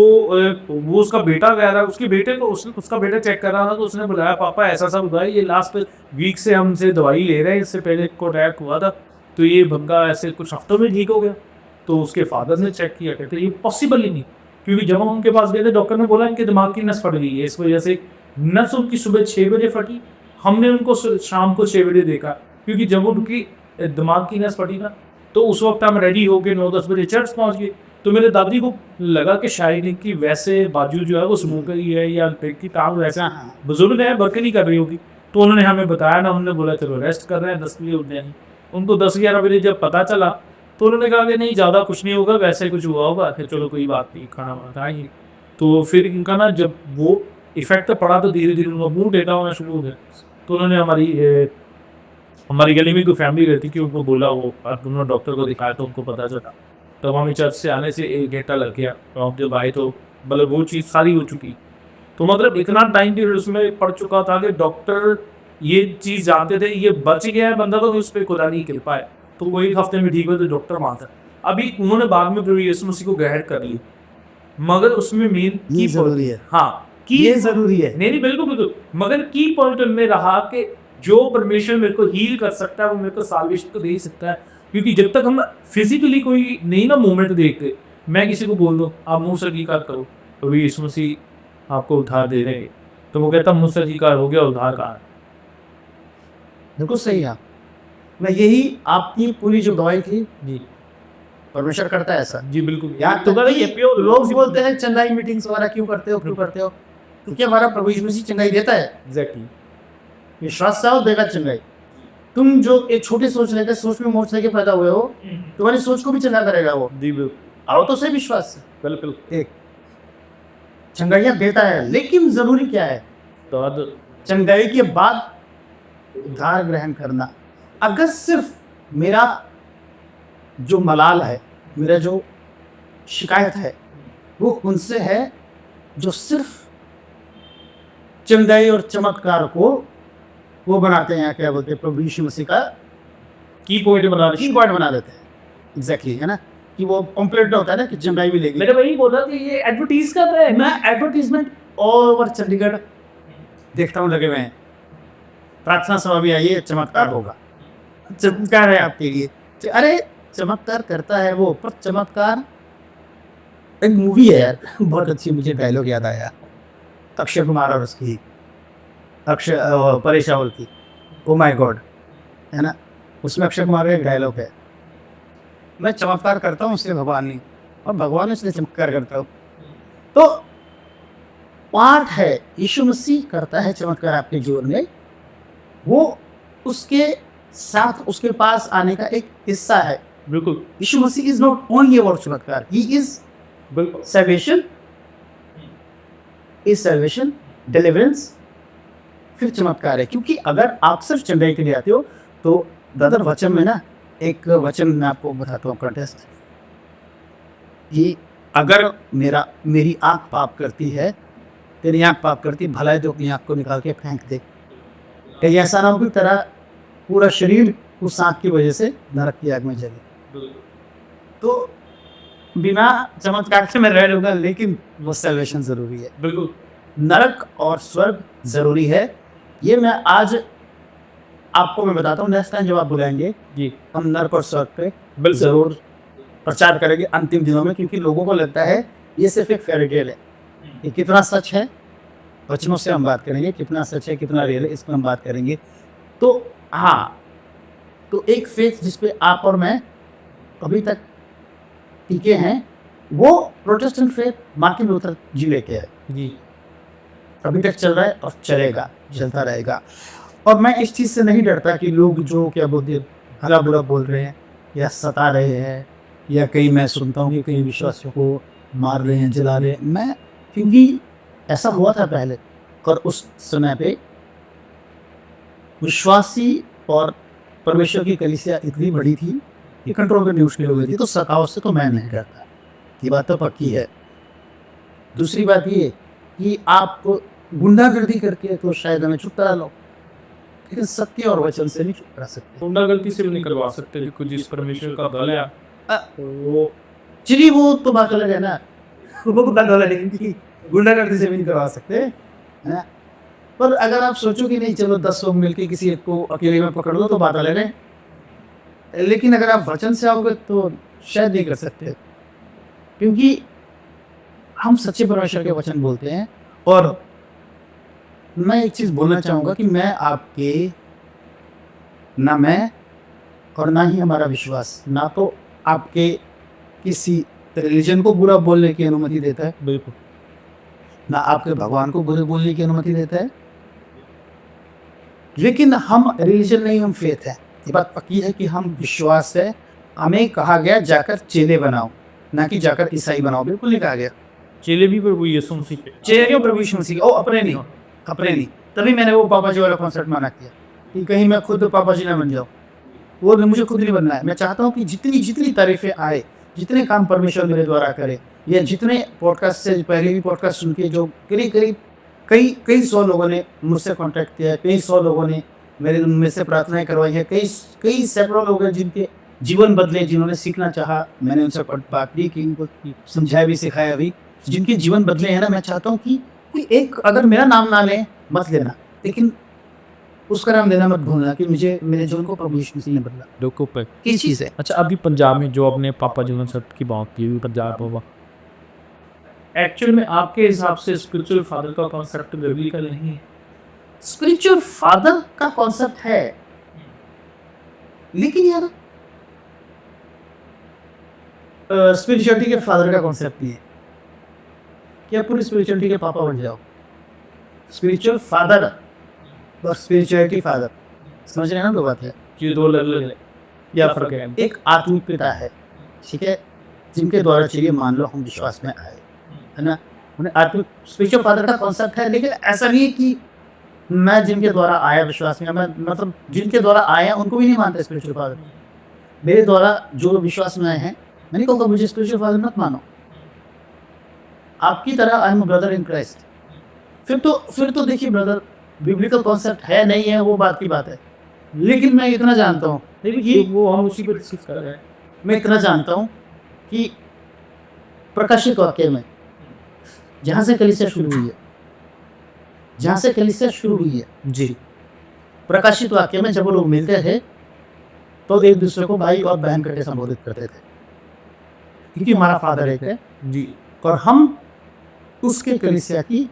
वो उसका बेटा कह रहा है, उसके बेटे को उसका बेटा चेक कर रहा था, तो उसने बुलाया, पापा ऐसा सा हुआ है, ये लास्ट वीक से हमसे दवाई ले रहे हैं, इससे पहले को अटैक हुआ था, तो ये बंदा ऐसे कुछ हफ्तों में ठीक हो गया। तो उसके फादर ने चेक किया, कहते ये पॉसिबल ही नहीं, क्योंकि जब हम उनके पास गए थे डॉक्टर ने बोला इनके दिमाग की नस फट गई है, इस वजह से नस उनकी सुबह 6 बजे फटी, हमने उनको शाम को 6 बजे देखा, क्योंकि जब उनकी दिमाग की नस फटी ना, तो उस वक्त हम रेडी हो गए, 9-10 बजे चर्च पहुँच गए। तो मेरे दादी को लगा कि शायद इनकी वैसे बाजू जो है वो स्मोकर ही है, या पेट की टांग वैसा बुजुर्ग है, बर्के नहीं कर रही होगी। तो उन्होंने हमें बताया ना, उन्होंने बोला चलो रेस्ट कर रहे हैं, 10 बजे उठ जाएंगे। उनको 10-11 बजे जब पता चला तो उन्होंने कहा कि नहीं ज़्यादा कुछ नहीं होगा, वैसे कुछ हुआ होगा, फिर चलो कोई बात नहीं, खाना वाना खाएंगे। तो फिर इनका ना जब वो इफेक्ट पड़ा तो धीरे धीरे उनका मुंह टेढ़ा होना शुरू हो गया। तो उन्होंने हमारी गली में कोई फैमिली रहती थी, उनको बोला, वो उन्होंने डॉक्टर को दिखाया तो उनको पता चला। तब हमें चर्च से आने से 1 घंटा लग गया, तो हम जब आए तो मतलब वो चीज़ सारी हो चुकी। तो मतलब इतना टाइम पीरियड उसमें पड़ चुका था कि डॉक्टर ये चीज़ जानते थे ये बच गया है बंदा तो उस पर खुदा नहीं गिर पाए, तो वो 1 हफ्ते में ठीक हुआ तो डॉक्टर मानता। अभी उन्होंने बाद में प्रभु यीशु मसीह को ग्रहण कर लिया, मगर उसमें मेन ये जरूरी है। हाँ की ये जरूरी है। नहीं बिल्कुल बिल्कुल, मगर की पॉइंट में रहा कि जो परमेश्वर मेरे को हील कर सकता है वो मेरे को साल्वेशन तो दे ही सकता है। क्योंकि जब तक हम फिजिकली कोई नहीं ना मूवमेंट देखते, मैं किसी को बोल दूं आप मुंह से अंगीकार करो प्रभु यीशु मसीह आपको उद्धार दे रहे हैं, तो वो कहता मुंह से अंगीकार हो गया, उद्धार कहाँ है? बिल्कुल सही है। मैं यही आपकी पूरी जो दवाई थी, जी परमेश्वर करता है ऐसा। जी बिल्कुल यार तो ये लोग बोलते हैं चंदाई मीटिंग्स वगैरह क्यों करते हो, क्योंकि हमारा प्रभु यीशु मसीह चंगाई देता है। एग्जैक्टली, विश्वास से आओ देगा चंगाई। तुम जो एक छोटी सोच लेते, सोच में मोच लेके पैदा हुए हो, तुम्हारी सोच को भी चंगा करेगा वो। जी बिल्कुल आओ तो सही विश्वास से, बिल्कुल। एक चंगाइयाँ देता है, लेकिन जरूरी क्या है? तो चंगाई के बाद उद्धार ग्रहण करना। अगर सिर्फ मेरा जो मलाल है, मेरा जो शिकायत है, वो उनसे है जो सिर्फ चंगाई और चमत्कार को वो बनाते हैं, क्या बोलते हैं, प्रभु यीशु मसीह का की पॉइंट बना की पॉइंट बना देते हैं। एग्जैक्टली है ना, कि वो कॉम्प्लेट होता है ना कि चंगाई मिलेगी। मैंने वही बोला कि ये एडवर्टीज कर रहे हैं। मैं एडवर्टीजमेंट ऑल ओवर चंडीगढ़ देखता हूँ लगे हुए हैं। प्रार्थना सभा भी आइए, चमत्कार होगा, चमत्कार है आपके लिए। अरे चमत्कार करता है वो, पर चमत्कार एक मूवी है यार, बहुत अच्छी, मुझे डायलॉग याद आया, अक्षय कुमार और उसकी परेश रावल की, ओ माय गॉड, है ना। उसमें अक्षय कुमार का एक डायलॉग है, मैं चमत्कार करता हूँ इसलिए भगवान नहीं, और भगवान इसलिए चमत्कार करता हूँ। तो पार्ट है, यीशु मसीह करता है चमत्कार आपके जीवन में, वो उसके साथ उसके पास आने का एक हिस्सा है। बिल्कुल, यीशु मसीह इज नॉट ओनली अबाउट चमत्कार, ही इज बिल्कुल salvation, is salvation, deliverance, फिर चमत्कार है। क्योंकि अगर आप सिर्फ चंगाई के लिए आते हो तो ब्रदर वचन में ना, एक वचन मैं आपको बताता हूँ कंटेस्ट, कि अगर मेरी आंख पाप करती है, तेरी आंख पाप करती है, भला है तो अपनी आंख को निकाल के फेंक दे। कहीं ऐसा ना हो कि तेरा पूरा शरीर उस आंख की वजह से नरक की आग में जले। तो बिना चमत्कार से मैं रह लूंगा, लेकिन वो सैल्वेशन जरूरी है। बिल्कुल, नरक और स्वर्ग जरूरी है। ये मैं आज आपको मैं बताता हूँ, नेक्स्ट टाइम जब आप बुलाएंगे जी हम नरक और स्वर्ग पे बिल्कुल जरूर प्रचार करेंगे अंतिम दिनों में, क्योंकि लोगों को लगता है ये सिर्फ एक फेरी टेल है। ये कितना सच है, वचनों से हम बात करेंगे, कितना सच है कितना रियल है, इस पर हम बात करेंगे। तो हाँ, तो एक फेथ जिसपे आप और मैं अभी तक टीके हैं, वो प्रोटेस्टेंट फेथ मार्टिन लूथर जी लेके है, जी अभी तक चल रहा है और चलेगा, चलता रहेगा। और मैं इस चीज़ से नहीं डरता कि लोग जो क्या बोलते हैं भला बुरा बोल रहे हैं या सता रहे हैं, या कहीं मैं सुनता हूँ कि कई विश्वासियों को मार रहे हैं, जला रहे हैं। मैं, क्योंकि ऐसा हुआ था पहले, और उस समय पे विश्वासी और परमेश्वर की कलीसिया इतनी बड़ी थी कि कंट्रोल करनी मुश्किल हो गई थी। तो सताव से तो मैं नहीं डरता, ये बात तो पक्की है। दूसरी बात ये कि आप गुंडागर्दी करके तो शायद हमें चुप करा लो, लेकिन सत्य और वचन से नहीं चुप करा सकते। गुंडागर्दी से भी नहीं करवा सकते, क्योंकि जिस परमेश्वर का दल है वो चलिए, वो तो बात अलग है ना, वो बात अलग है कि गुंडागर्दी से भी नहीं करवा सकते, है ना। पर अगर आप सोचो कि नहीं चलो 10 लोग मिलके किसी एक को अकेले में पकड़ दो तो बात अलग है, लेकिन अगर आप वचन से आओगे तो शायद नहीं कर सकते, क्योंकि हम सच्चे परमेश्वर के वचन बोलते हैं। और मैं एक चीज़ बोलना चाहूँगा कि मैं आपके, ना मैं और ना ही हमारा विश्वास, ना तो आपके किसी रिलीजन को बुरा बोलने की अनुमति देता है, बिल्कुल, ना आपके भगवान को बुरे बोलने की अनुमति देता है, लेकिन हम रिलीजन नहीं, हम फेथ है। ये बात पक्की है कि हम विश्वास है। हमें कहा गया जाकर चेले बनाओ, ना कि जाकर ईसाई बनाओ, बिल्कुल नहीं कहा गया। चेले भी प्रभु यीशु मसीह के। चेले क्यों प्रभु यीशु मसीह के? ओ अपने नहीं, अपने नहीं। तभी मैंने वो पापा जी वाला कॉन्सेप्ट माना किया कि कहीं मैं खुद पापा जी ना बन जाऊँ। वो मुझे खुद नहीं बनना है। मैं चाहता हूँ कि जितनी जितनी तारीफें आए, जितने काम परमेश्वर मेरे द्वारा करे, या जितने पॉडकास्ट से पहले भी पॉडकास्ट सुन के जो करीब करीब कई कई 100 लोगों ने मुझसे कांटेक्ट किया है, कई 100 लोगों ने मेरे से प्रार्थनाएं करवाई है, कई कई सैकड़ों लोग हैं जिनके जीवन बदले, जिन्होंने सीखना चाहा। मैंने उनसे बात भी की, उनको समझाया भी, सिखाया भी, जिनके जीवन बदले हैं ना। मैं चाहता हूँ कि कोई एक, अगर मेरा नाम ना ले मत लेना, लेकिन उसका नाम लेना मत भूलना कि मुझे मेरे जीवन को प्रभु यीशु मसीह ने बदला। लोगों पे। किस चीज़ है? अच्छा, अभी पंजाब में जो अपने पापा जीवन सत्य की बात की, पंजाब होगा, एक्चुअल में आपके हिसाब से स्पिरिचुअल फादर का कॉन्सेप्ट बिब्लिकल नहीं है? स्पिरिचुअल फादर का कॉन्सेप्ट है, लेकिन यार स्पिरिचुअलिटी के फादर का कॉन्सेप्ट नहीं है कि आप पूरी स्पिरिचुअलिटी के पापा बन जाओ। स्पिरिचुअल फादर और स्पिरिचुअलिटी फादर, समझ रहे हैं ना दो बात है? ये दो अलग अलग या फर्क है? एक आत्मिक पिता है, ठीक है, जिनके द्वारा चलिए मान लो हम विश्वास में आए, है ना, उन्हें आत्मिक स्पिरिचुअल फादर का कॉन्सेप्ट है। लेकिन ऐसा नहीं है कि मैं जिनके द्वारा आया विश्वास में, मैं मतलब जिनके द्वारा आया उनको भी नहीं मानता स्पिरिचुअल फादर। मेरे द्वारा जो विश्वास में आए हैं, मैं नहीं कहूँगा मुझे स्पिरिचुअल फादर मत मानो। आपकी तरह I am brother in Christ. फिर तो देखिए ब्रदर, बिब्लिकल कॉन्सेप्ट है नहीं है वो बात की बात है, लेकिन मैं इतना जानता हूँ, ये वो हम उसी पर डिस्कस कर रहे हैं। मैं इतना जानता हूँ कि प्रकाशित वाक्य में जहाँ से कलीसिया शुरू हुई है, जहाँ से कलीसिया शुरू हुई है जी, प्रकाशित वाक्य में जब वो लोग मिलते थे तो एक दूसरे को भाई और बहन करके संबोधित करते थे, क्योंकि हमारा फादर एक है जी, और हम उसके कलीसिया की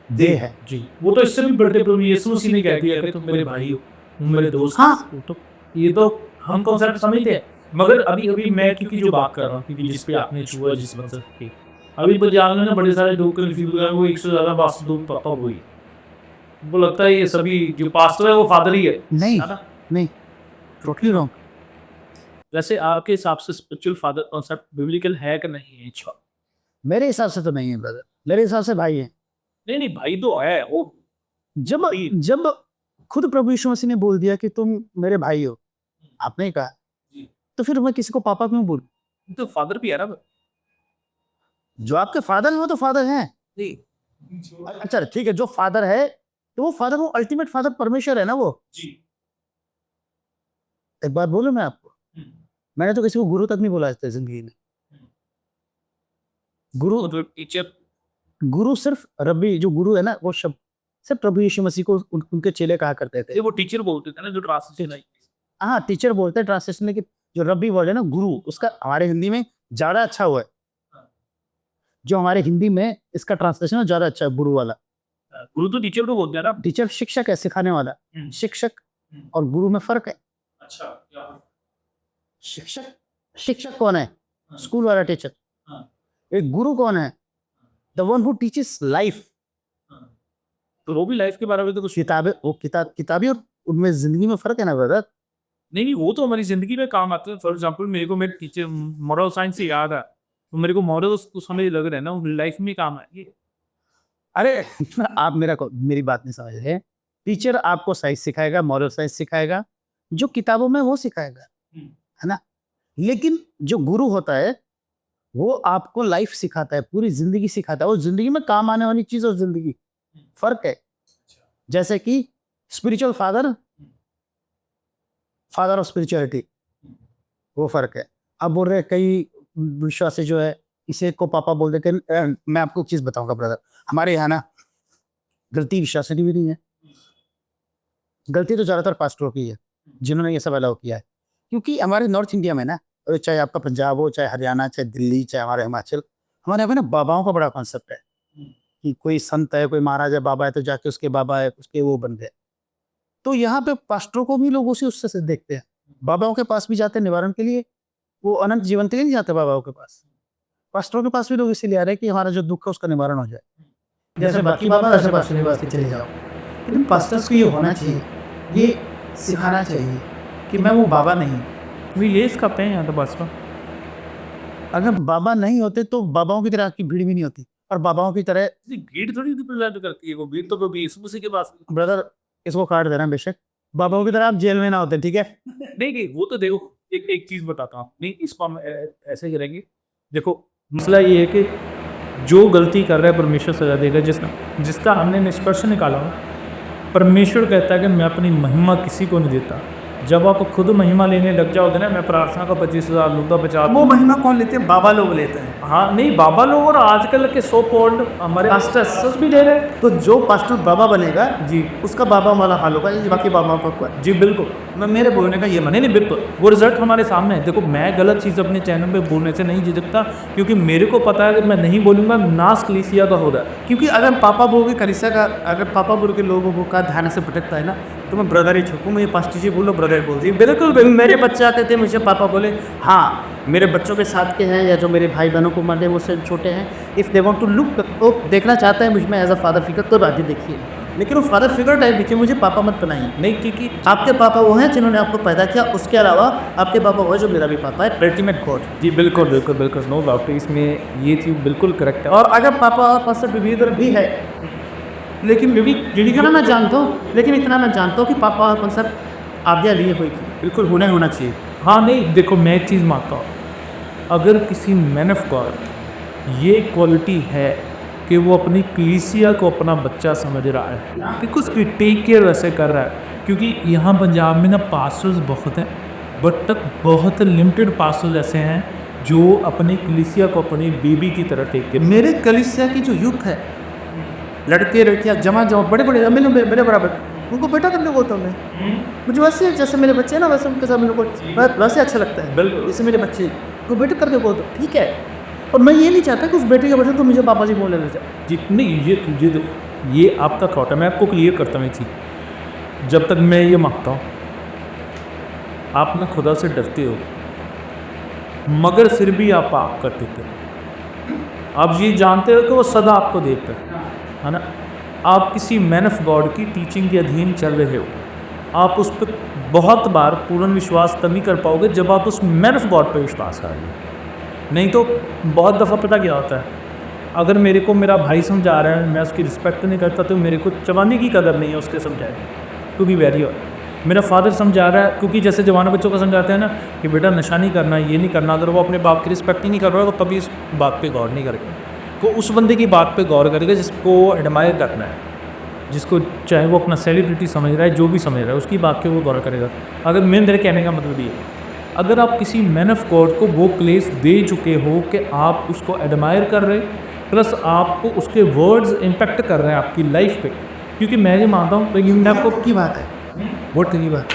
देह है। जी। वो तो इससे भी बड़े प्रभु यीशु मसीह ने कह दिया कि तुम मेरे भाई हो, तुम मेरे दोस्त हाँ। हो। तो ये तो हम कॉन्सेप्ट समझते हैं, मगर अभी अभी मैं क्योंकि जो बात कर रहा हूँ, क्योंकि जिस पे आपने छुआ, जिस मतलब की अभी पंजाब में ना बड़े सारे लोग कंफ्यूज हैं, वो 100 से ज़्यादा पास्टर दो पापा हुई, वो लगता है ये सभी जो पास्टर है वो फादर ही है। नहीं है ना? नहीं, टोटली रॉन्ग। वैसे आपके हिसाब से स्पिरिचुअल फादर कॉन्सेप्ट बिब्लिकल है कि नहीं है? अच्छा, मेरे हिसाब से तो नहीं है ब्रदर, मेरे हिसाब से भाई है। नहीं नहीं, भाई तो है वो। जब जब खुद प्रभु यीशु मसीह ने बोल दिया कि तुम मेरे भाई हो, आपने ही कहा, जी। तो फिर मैं किसी को पापा क्यों बोलूं? तो फादर भी है ना। जो आपके फादर है वो तो फादर है। नहीं, अच्छा ठीक है, जो फादर है तो वो फादर, वो अल्टीमेट फादर परमेश्वर है ना वो। जी। एक बात बोलूं मैं आपको, मैंने तो किसी को गुरु तक नहीं बोला आज तक जिंदगी में। गुरु मतलब टीचर, गुरु सिर्फ रब्बी, जो गुरु है ना वो शब्द सिर्फ प्रभु यीशु मसीह को उनके चेले कहा करते थे। वो टीचर बोलते थे ना, जो ट्रांसलेशन है। हाँ टीचर बोलते हैं ट्रांसलेशन में, कि जो रब्बी वर्ड है ना गुरु, उसका हमारे हिंदी में ज्यादा अच्छा हुआ है। जो हमारे हिंदी में इसका ट्रांसलेशन ज्यादा अच्छा है, गुरु वाला। गुरु तो टीचर को बोलते हैं ना। टीचर शिक्षक है, सिखाने वाला। शिक्षक और गुरु में फर्क है। अच्छा, क्या? शिक्षक, शिक्षक कौन है? स्कूल वाला टीचर। हाँ। एक गुरु कौन है? The one who teaches life. तो वो भी लाइफ के बारे में तो कुछ किताबें, वो किताबें और उनमें जिंदगी में फर्क है ना ब्रदर। नहीं, वो तो हमारी जिंदगी में काम आते हैं। फॉर एग्जांपल मेरे को मेरे टीचर मॉरल साइंस से याद है, तो मेरे को मॉरल उस समय लग रहा है ना, लाइफ में काम आएगी। अरे आप मेरी बात नहीं समझ रहे। टीचर आपको साइंस सिखाएगा, मॉरल साइंस सिखाएगा, जो किताबों में वो सिखाएगा, है ना। लेकिन जो गुरु होता है वो आपको लाइफ सिखाता है, पूरी जिंदगी सिखाता है, वो जिंदगी में काम आने वाली चीज और जिंदगी फर्क है। जैसे कि spiritual father, father of spirituality, वो फर्क है। अब बोल रहे कई विश्वासी जो है इसे को पापा बोल देते हैं। मैं आपको एक चीज बताऊंगा ब्रदर, हमारे यहाँ ना गलती विश्वासी की भी नहीं है, गलती तो ज्यादातर पास्टरों की है जिन्होंने ये सब अलाउ किया है। क्योंकि हमारे नॉर्थ इंडिया में ना, चाहे आपका पंजाब हो, चाहे हरियाणा, चाहे दिल्ली, चाहे हमारे हिमाचल, हमारे यहाँ पे ना बाबाओं का बड़ा कॉन्सेप्ट है कि कोई संत है, कोई महाराज है, बाबा है, तो जाके उसके बाबा है, उसके वो बन गए। तो यहाँ पे पास्टरों को भी लोग उसी उससे से देखते हैं। बाबाओं के पास भी जाते हैं निवारण के लिए, वो अनंत जीवन के लिए नहीं जाते बाबाओं के पास। पास्टरों के पास भी लोग इसीलिए आ रहे हैं कि हमारा जो दुख है उसका निवारण हो जाए। जैसे बाकी बाबा, वैसे पास्टर के पास चले जाओ। लेकिन पास्टर्स को ये होना चाहिए ये सिखाना चाहिए कि मैं वो बाबा नहीं। भी ये इसका पे यहाँ तो बस का अगर बाबा नहीं होते तो बाबाओं की तरह आपकी भीड़ भी नहीं होती, और बाबाओं की तरह भीड़ थोड़ी रिप्रेजेंट करती है, वो भीड़ तो कभी यीशु मसीह के पास ब्रदर इसको काट देना बेशक, बाबाओं की तरह आप जेल में ना होते, ठीक है। नहीं नहीं, वो तो देखो एक चीज बताता हूँ, नहीं इसको हम ऐसे करेंगे। देखो मसला ये है कि जो गलती कर रहा है परमेश्वर सजा देगा, जिसका हमने निष्कर्ष निकाला हो। परमेश्वर कहता है कि मैं अपनी महिमा किसी को नहीं देता। जब आप खुद महिमा लेने लग जाओगे ना, मैं प्रार्थना का 25,000 लूँगा, 50। वो महिमा कौन लेते हैं? बाबा लोग लेते हैं। हाँ नहीं, बाबा लोग और आजकल के सो कॉल्ड हमारे पास्टर्स भी ले रहे हैं। तो जो पास्टर बाबा बनेगा जी उसका बाबा वाला हाल होगा, ये बाकी बाबाओं का। जी बिल्कुल, मैं मेरे बोलने का ये माने नहीं, बिल्कुल वो रिजल्ट हमारे सामने है। देखो मैं गलत चीज़ अपने चैनल पे बोलने से नहीं झिझकता, क्योंकि मेरे को पता है कि मैं नहीं बोलूँगा नाश कलीसिया का होगा। क्योंकि अगर पापा बोल के कलिसिया का, अगर पापा बोल के लोगों का ध्यान से भटकता है ना, तो मैं ब्रदर ही छूकूँ, मैं पास्टर जी बोलो, ब्रदर बोल दी। बिल्कुल मेरे बच्चे आते थे मुझे पापा बोले, हाँ मेरे बच्चों के साथ के हैं या जो मेरे भाई बहनों को माने वो से छोटे हैं, if they want to look, वो देखना चाहता है मुझ में एज अ फादर फिगर, तो बात देखिए। लेकिन वो फादर फिगर टाइप देखिए, मुझे पापा मत बनाइए। नहीं, क्योंकि आपके पापा वो हैं जिन्होंने आपको पैदा किया, उसके अलावा आपके पापा वो है जो मेरा भी पापा है, अल्टीमेट गॉड। जी बिल्कुल बिल्कुल बिल्कुल, नो डाउट, इसमें ये चीज़ बिल्कुल करेक्ट है। और अगर पापा और पास्टर विभीधर भी है, लेकिन इतना मैं जानता हूँ, कि पापा और पास्टर आज्ञा लिए हुई बिल्कुल होना चाहिए। हाँ नहीं देखो, मैं एक चीज़ मानता हूँ, अगर किसी मैन ऑफ गॉड ये क्वालिटी है कि वो अपनी कलीसिया को अपना बच्चा समझ रहा है, कि उसकी टेक केयर वैसे कर रहा है। क्योंकि यहाँ पंजाब में ना पास्टर्स बहुत हैं, बट तक बहुत लिमिटेड पास्टर्स ऐसे हैं जो अपनी कलीसिया को अपनी बेबी की तरह टेक केयर। मेरे कलीसिया की जो यूथ है, लड़के लड़कियाँ जमा बड़े बड़े मेरे बराबर, उनको बेटा करने बोलता हूँ मैं। मुझे वैसे जैसे मेरे बच्चे हैं ना, वैसे उनके साथ मेरे को वैसे अच्छा लगता है। बिल्कुल। जैसे मेरे बच्चे को बेटे करके बोलता हूँ, ठीक है। और मैं ये नहीं चाहता कि उस बेटे के बच्चे तो मुझे पापा जी बोल लेना चाहिए। जितनी ये आपका थॉट है, मैं आपको क्लियर करता हूँ ये चीज़। जब तक मैं ये मांगता हूँ, आप ना खुदा से डरते हो, मगर फिर भी आप पाप करते थे। आप ये जानते हो कि वो सदा आपको देखता है ना। आप किसी मैन ऑफ गॉड की टीचिंग के अधीन चल रहे हो, आप उस पर बहुत बार पूर्ण विश्वास तभी कर पाओगे जब आप उस मैन ऑफ गॉड पर विश्वास करोगे। नहीं तो बहुत दफ़ा पता क्या होता है, अगर मेरे को मेरा भाई समझा रहा है, मैं उसकी रिस्पेक्ट नहीं करता, तो मेरे को जवानी की कदर नहीं है उसके समझाए, टू बी वेरी ऑनेस्ट। मेरा फादर समझा रहा है, क्योंकि जैसे जवान बच्चों को समझाते हैं ना कि बेटा नशा नहीं करना, ये नहीं करना, अगर वो अपने बाप की रिस्पेक्ट ही नहीं कर रहा है तो कभी इस बात पे गौर नहीं करेगा। तो उस बंदे की बात पे गौर करेगा जिसको एडमायर करना है, जिसको चाहे वो अपना सेलिब्रिटी समझ रहा है, जो भी समझ रहा है, उसकी बात पे वो गौर करेगा। अगर मेरे कहने का मतलब ये है, अगर आप किसी मैन ऑफ गॉड को वो प्लेस दे चुके हो कि आप उसको एडमायर कर रहे, प्लस आपको उसके वर्ड्स इम्पेक्ट कर रहे हैं आपकी लाइफ पे, क्योंकि मैं ये मानता हूँ, लेकिन मैं आपको की बात है, बहुत ट्रिकी बात,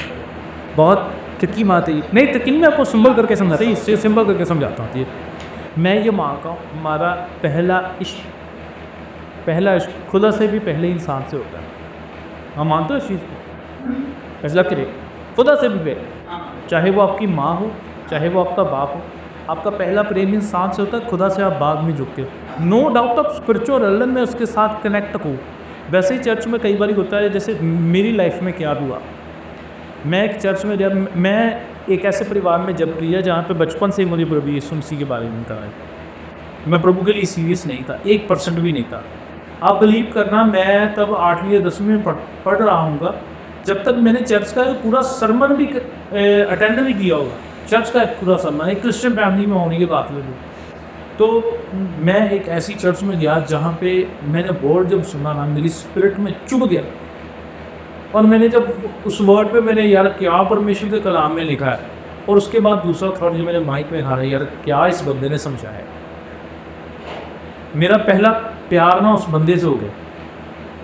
बहुत ट्रिकी बात है। नहीं लेकिन मैं आपको सिंबल करके समझाता हूँ, इससे सिंबल करके समझाता हूँ। ये मैं ये मानता हूँ, हमारा पहला इश्क खुदा से भी पहले इंसान से होता है। हम मानते हो इस चीज़ को? फैसला करिए, खुदा से भी पहले, चाहे वो आपकी माँ हो, चाहे वो आपका बाप हो, आपका पहला प्रेम इंसान से होता है, खुदा से आप बाद में झुकते हो। नो डाउट आप स्पिरिचुअल रिलेशन में उसके साथ कनेक्ट हो। वैसे ही चर्च में कई बार होता है, जैसे मेरी लाइफ में क्या हुआ, मैं एक चर्च में जब मैं एक ऐसे परिवार में जब किया जहाँ पे बचपन से ही मुझे प्रभु यीशु मसीह के बारे में बताया। मैं प्रभु के लिए सीरियस नहीं था, 1% भी नहीं था। आप बिलीव करना, मैं तब 8वीं या 10वीं में पढ़ रहा हूँगा, जब तक मैंने चर्च का पूरा सरमन भी अटेंड नहीं किया होगा। चर्च का एक पूरा सरमन, एक क्रिश्चियन फैमिली में होने के बावजूद। तो मैं एक ऐसी चर्च में गया जहाँ पे मैंने वर्ड जब सुना ना, मेरी स्पिरिट में चुभ गया। और मैंने जब उस वर्ड पे मैंने यार क्या परमेश्वर के कलाम में लिखा है, और उसके बाद दूसरा थॉट जो मेरे माइक में खा रहा है, यार क्या इस बंदे ने समझाया। मेरा पहला प्यार ना उस बंदे से हो गया।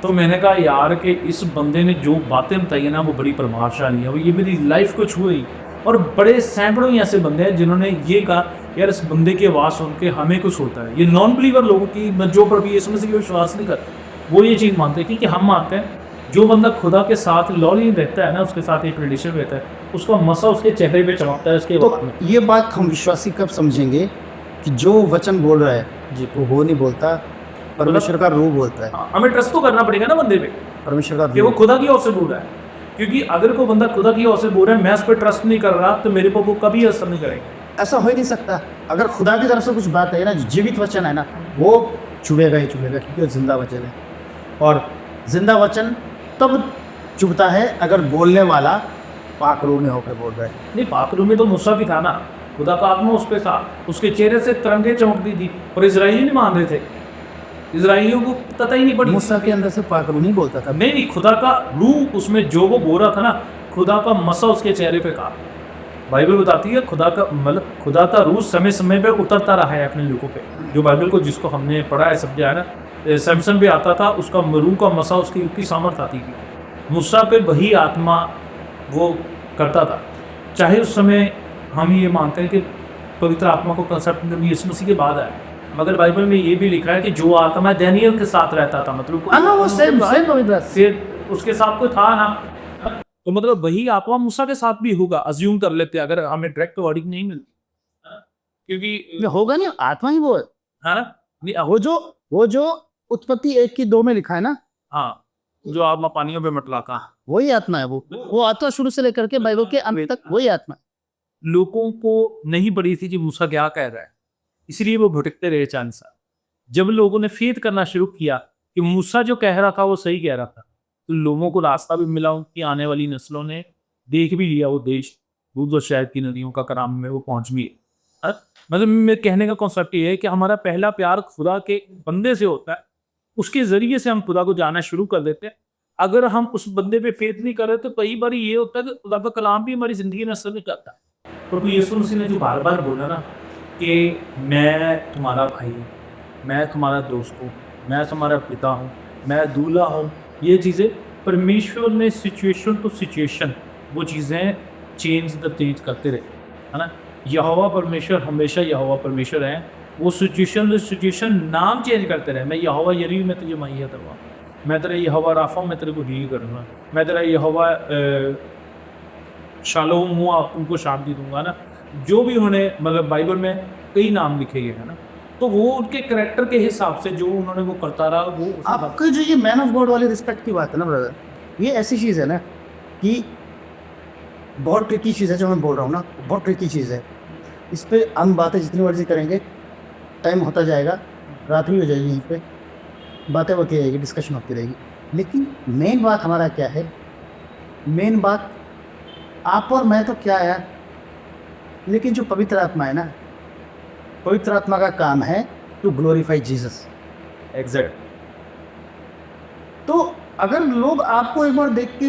तो मैंने कहा यार कि इस बंदे ने जो बातें बताई है ना, वो बड़ी प्रभावशाली है, वो ये मेरी लाइफ को छू गई। और बड़े सैकड़ों ही ऐसे बंदे हैं जिन्होंने ये कहा यार इस बंदे की आवाज़ सुन के हमें कुछ होता है। ये नॉन बिलीवर लोगों की, जो प्रभु यीशु मसीह पे विश्वास नहीं करते, वो ये चीज़ मानते हैं, क्योंकि हम मानते हैं जो बंदा खुदा के साथ लॉली रहता है ना, उसके साथ एक रिलेशन रहता है, उसका मसा उसके चेहरे पे चमकता है उसके तो वक्त में। ये बात हम विश्वासी कब समझेंगे कि जो वचन बोल रहा है जी, वो नहीं बोलता, परमेश्वर का रूह बोलता है। हमें ट्रस्ट तो करना पड़ेगा ना बंदे पे परमेश्वर का कि वो रूह। खुदा की ओर से बोल रहा है। क्योंकि अगर कोई बंदा खुदा की ओर से बोल रहा है मैं उस पर ट्रस्ट नहीं कर रहा, तो मेरे पर वो कभी असर नहीं करेगा। ऐसा हो ही नहीं सकता। अगर खुदा की तरफ से कुछ बात है ना, जीवित वचन है ना, वो चुभेगा ही चुभेगा, क्योंकि वो जिंदा वचन है। और जिंदा वचन तब चुभता है अगर बोलने वाला पाक रूह में होकर बोल रहा है। नहीं, पाकरू में तो मूसा भी था ना, खुदा का आत्मा उस पे था, उसके चेहरे से तरंगे चमकती थी, और इजराइली नहीं मान रहे थे, इजराइलियों को पता ही नहीं पड़ी। मूसा के अंदर से पाक रूह नहीं बोलता था। नहीं, खुदा का रूह उसमें जो वो बोल रहा था ना, खुदा का मसा उसके चेहरे पे था। बाइबल बताती है खुदा का मतलब खुदा का रूह समय समय पे उतरता रहा है अपने लोगों पे। जो बाइबल को जिसको हमने पढ़ा है समझा है ना, सैमसन भी आता था, उसका रूह का मसा उसकी इतनी सामर्थ आती थी। मूसा पे वही आत्मा वो करता था। चाहे उस समय हम ये मानते हैं कि पवित्र आत्मा को कंसेप्ट यीशु मसीह के बाद आया, मगर बाइबल में ये भी लिखा है कि जो आत्मा डैनियल के साथ रहता था, मतलब कोई हाँ, वो सेम पवित्र। फिर उसके साथ कोई था ना, तो मतलब वही आत्मा मूसा के साथ भी होगा, अज्यूम कर लेते हैं अगर हमें डायरेक्ट वर्डिंग नहीं मिलती, क्योंकि होगा नहीं, आत्मा ही वो है। है ना। नहीं, वो जो उत्पत्ति 1:2 में लिखा है ना, हाँ, जो आत्मा पानियों पे मटलाका, वही आत्मा है। वो आत्मा शुरू से लेकर के बाइबल के अंत तक वही आत्मा है। लोगों को नहीं पड़ी थी कि मूसा क्या कह रहा है, इसलिए वो भटकते रहे चांद सा। जब लोगों ने फेथ करना शुरू किया कि मूसा जो कह रहा था वो सही कह रहा था, तो लोगों को रास्ता भी मिला कि आने वाली नस्लों ने देख भी लिया वो देश, दूध और शहद की नदियों का कराम में वो पहुंच भी है। मतलब मेरे कहने का कॉन्सेप्ट ये है कि हमारा पहला प्यार खुदा के बंदे से होता है, उसके जरिए से हम खुदा को जाना शुरू कर देते हैं। अगर हम उस बंदे पे फेथ नहीं कर रहे तो कई बार ये होता है कि खुदा का कलाम भी हमारी जिंदगी में असर नहीं करता। प्रभु यीशु मसीह ने जो बार बार बोला ना कि मैं तुम्हारा भाई हूँ, मैं तुम्हारा दोस्त हूँ, मैं तुम्हारा पिता हूँ, मैं दूल्हा हूँ, ये चीज़ें परमेश्वर ने सिचुएशन टू सिचुएशन वो चीज़ें चेंज करते रहे, है ना। यहोवा परमेश्वर हमेशा यहोवा परमेश्वर है, वो सिचुएशन नाम चेंज करते रहे। मैं यहोवा यरीब में तुझे मुहैया दूंगा, मैं तेरा यहोवा राफा मैं तेरे को हील करूँगा, मैं तेरा यहोवा शालोम हुआ उनको शांति दूंगा ना। जो भी उन्होंने मतलब बाइबल में कई नाम लिखे गए हैं ना, तो वो उनके करेक्टर के हिसाब से जो उन्होंने वो करता रहा वो आपका जो ये मैन ऑफ गॉड वाली रिस्पेक्ट की बात है ना ब्रदर, ये ऐसी चीज़ है ना कि बहुत ट्रिकी चीज़ है जो मैं बोल रहा हूँ ना, बहुत ट्रिकी चीज़ है। इस पे हम बातें जितनी मर्जी करेंगे, टाइम होता जाएगा, रात्रि हो जाएगी, यहीं पे बातें होती रहेगी, डिस्कशन होती रहेगी। लेकिन मेन बात हमारा क्या है, मेन बात आप और मैं तो क्या है, लेकिन जो पवित्र आत्मा है ना, पवित्र आत्मा का काम है टू ग्लोरीफाई जीसस। एग्जैक्ट। तो अगर लोग आपको एक बार देख के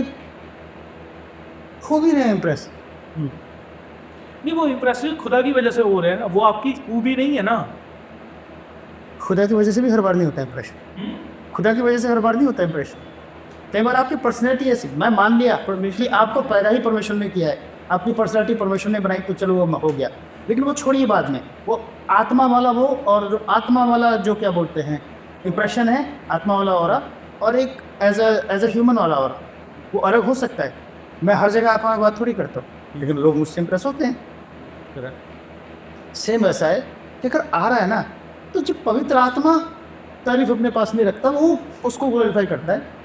हो भी रहे हैं इम्प्रेस, नहीं वो इम्प्रेसिव खुदा की वजह से हो रहे हैं ना, वो आपकी खूबी नहीं है ना। खुदा की वजह से भी हर बार नहीं होता इम्प्रेशन, खुदा की वजह से हर बार नहीं होता इम्प्रेशन। कई बार आपकी पर्सनैलिटी ऐसी, मैं मान लिया कि आपको पैदा ही परमेश्वर ने किया है, आपकी पर्सनैलिटी परमेश्वर ने बनाई, तो चलो वो हो गया। लेकिन वो छोड़िए बाद में, वो आत्मा वाला वो और जो आत्मा वाला जो क्या बोलते हैं इम्प्रेशन है, आत्मा वाला ऑरा और एक एज अ ह्यूमन वाला ऑरा, वो अलग हो सकता है। मैं हर जगह आत्मा की बात थोड़ी करता हूँ, लेकिन लोग मुझसे इम्प्रेस होते हैं। सेम ऐसा है कि अगर आ रहा है ना, तो जो पवित्र आत्मा तारीफ अपने पास नहीं रखता, वो उसको ग्लोरीफाई करता है।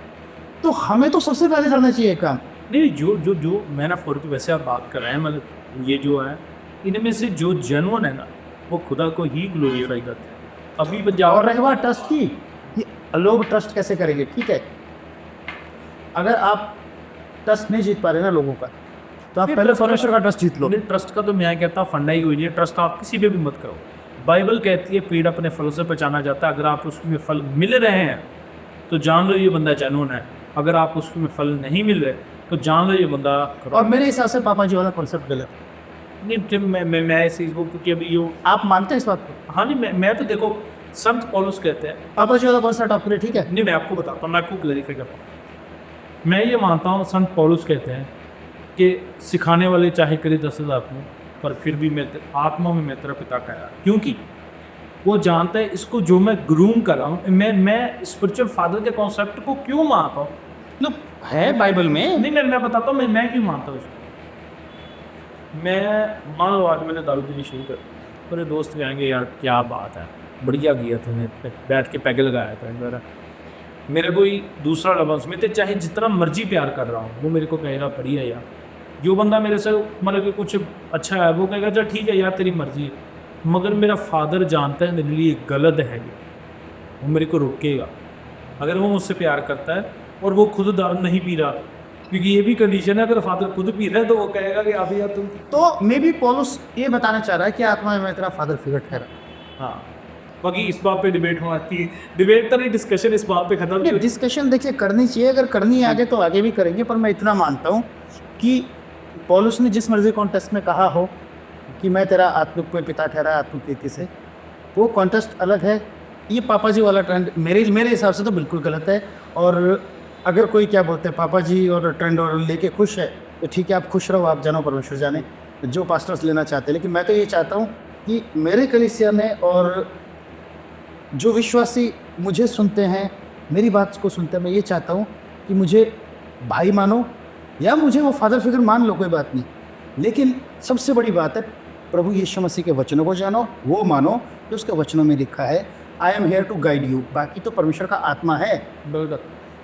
तो हमें तो सबसे पहले करना चाहिए काम। नहीं, जो मैन ऑफ गॉड की वैसे आप बात कर रहे हैं, मतलब ये जो है इनमें से जो जेन्युइन है ना, वो खुदा को ही ग्लोरीफाई करते हैं। अभी पंजाब और रही बात ट्रस्ट की, ये लोग ट्रस्ट कैसे करेंगे, ठीक है। अगर आप ट्रस्ट नहीं जीत पा रहे ना लोगों का, तो आप पहले परमेश्वर का ट्रस्ट जीत लो। ट्रस्ट का तो मैं कहता हूँ फंडा ही हुई है। ट्रस्ट आप किसी पे भी मत करो। बाइबल कहती है पेड़ अपने फल से पहचाना जाता है। अगर आप उसमें फल मिल रहे हैं तो जान लो ये बंदा जेन्युइन है, अगर आप उसमें फल नहीं मिल रहे तो जान लो ये बंदा। और मेरे हिसाब से पापा जी वाला कॉन्सेप्ट गलत नहीं, जब मैं इस चीज़ को, क्योंकि अभी यो आप मानते हैं इस बात को? हाँ नहीं, मैं तो देखो संत पौलुस कहते हैं, पापा जी वाला कॉन्सेप्ट आपके लिए ठीक है? नहीं मैं आपको बताता हूँ, मैं आपको क्लैरिफाई करता हूँ। मैं ये मानता हूँ संत पौलुस कहते हैं कि सिखाने वाले चाहे करे 10,000 हो, पर फिर भी मैं आत्मा में मैं तेरा पिता कहा, क्योंकि वो जानता है इसको जो मैं ग्रूम कर रहा हूँ। मैं स्पिरिचुअल फादर के कॉन्सेप्ट को क्यों मानता हूँ, मतलब है बाइबल में। नहीं मैं बताता हूँ मैं क्यों मानता हूँ इसको। मैं मान लो आज मैंने दारू पीनी शुरू कर, मेरे दोस्त कहेंगे यार क्या बात है, बढ़िया किया तूने, बैठ के पैग लगाया था मेरा। मेरे कोई दूसरा लफ्ज़ में तो चाहे जितना मर्जी प्यार कर रहा हूँ, वो मेरे को कहेगा बढ़िया यार। जो बंदा मेरे से मतलब कि कुछ अच्छा है वो कहेगा चल ठीक है यार तेरी मर्जी है, मगर मेरा फादर जानता है मेरे लिए गलत है ये, वो मेरे को रोकेगा। अगर वो मुझसे प्यार करता है और वो खुद दारू नहीं पी रहा, क्योंकि ये भी कंडीशन है, अगर फादर खुद पी रहा है तो वो कहेगा कि आप यार तुम। तो मे बी पॉलुस ये बताना चाह रहा है कि आत्मा में तेरा फादर फिगर ठहरा। हाँ, बाकी इस बात पे डिबेट हो आती है, डिबेट तो नहीं, डिस्कशन इस बात पे खत्म नहीं। डिस्कशन देखिए करनी चाहिए, अगर करनी है आगे तो आगे भी करेंगे, पर मैं इतना मानता हूँ कि पॉलुस ने जिस मर्जी कॉन्टेस्ट में कहा हो कि मैं तेरा आत्मिक कोई पिता ठहरा आत्मिक रीति से, वो कॉन्टेस्ट अलग है। ये पापा जी वाला ट्रेंड मेरे हिसाब से तो बिल्कुल गलत है। और अगर कोई क्या बोलते हैं पापा जी और ट्रेंड और लेके खुश है तो ठीक है, आप खुश रहो, आप जानो, परमेश्वर जाने जो पास्टर्स लेना चाहते हैं। लेकिन मैं तो ये चाहता हूँ कि मेरे कलीसिया में और जो विश्वासी मुझे सुनते हैं, मेरी बात को सुनते हैं, मैं ये चाहता हूँ कि मुझे भाई मानो या मुझे वो फादर फिगर मान लो, कोई बात नहीं, लेकिन सबसे बड़ी बात है प्रभु यीशु मसीह के वचनों को जानो, वो मानो कि उसके वचनों में लिखा है I am here to guide you. बाकी तो परमेश्वर का आत्मा है,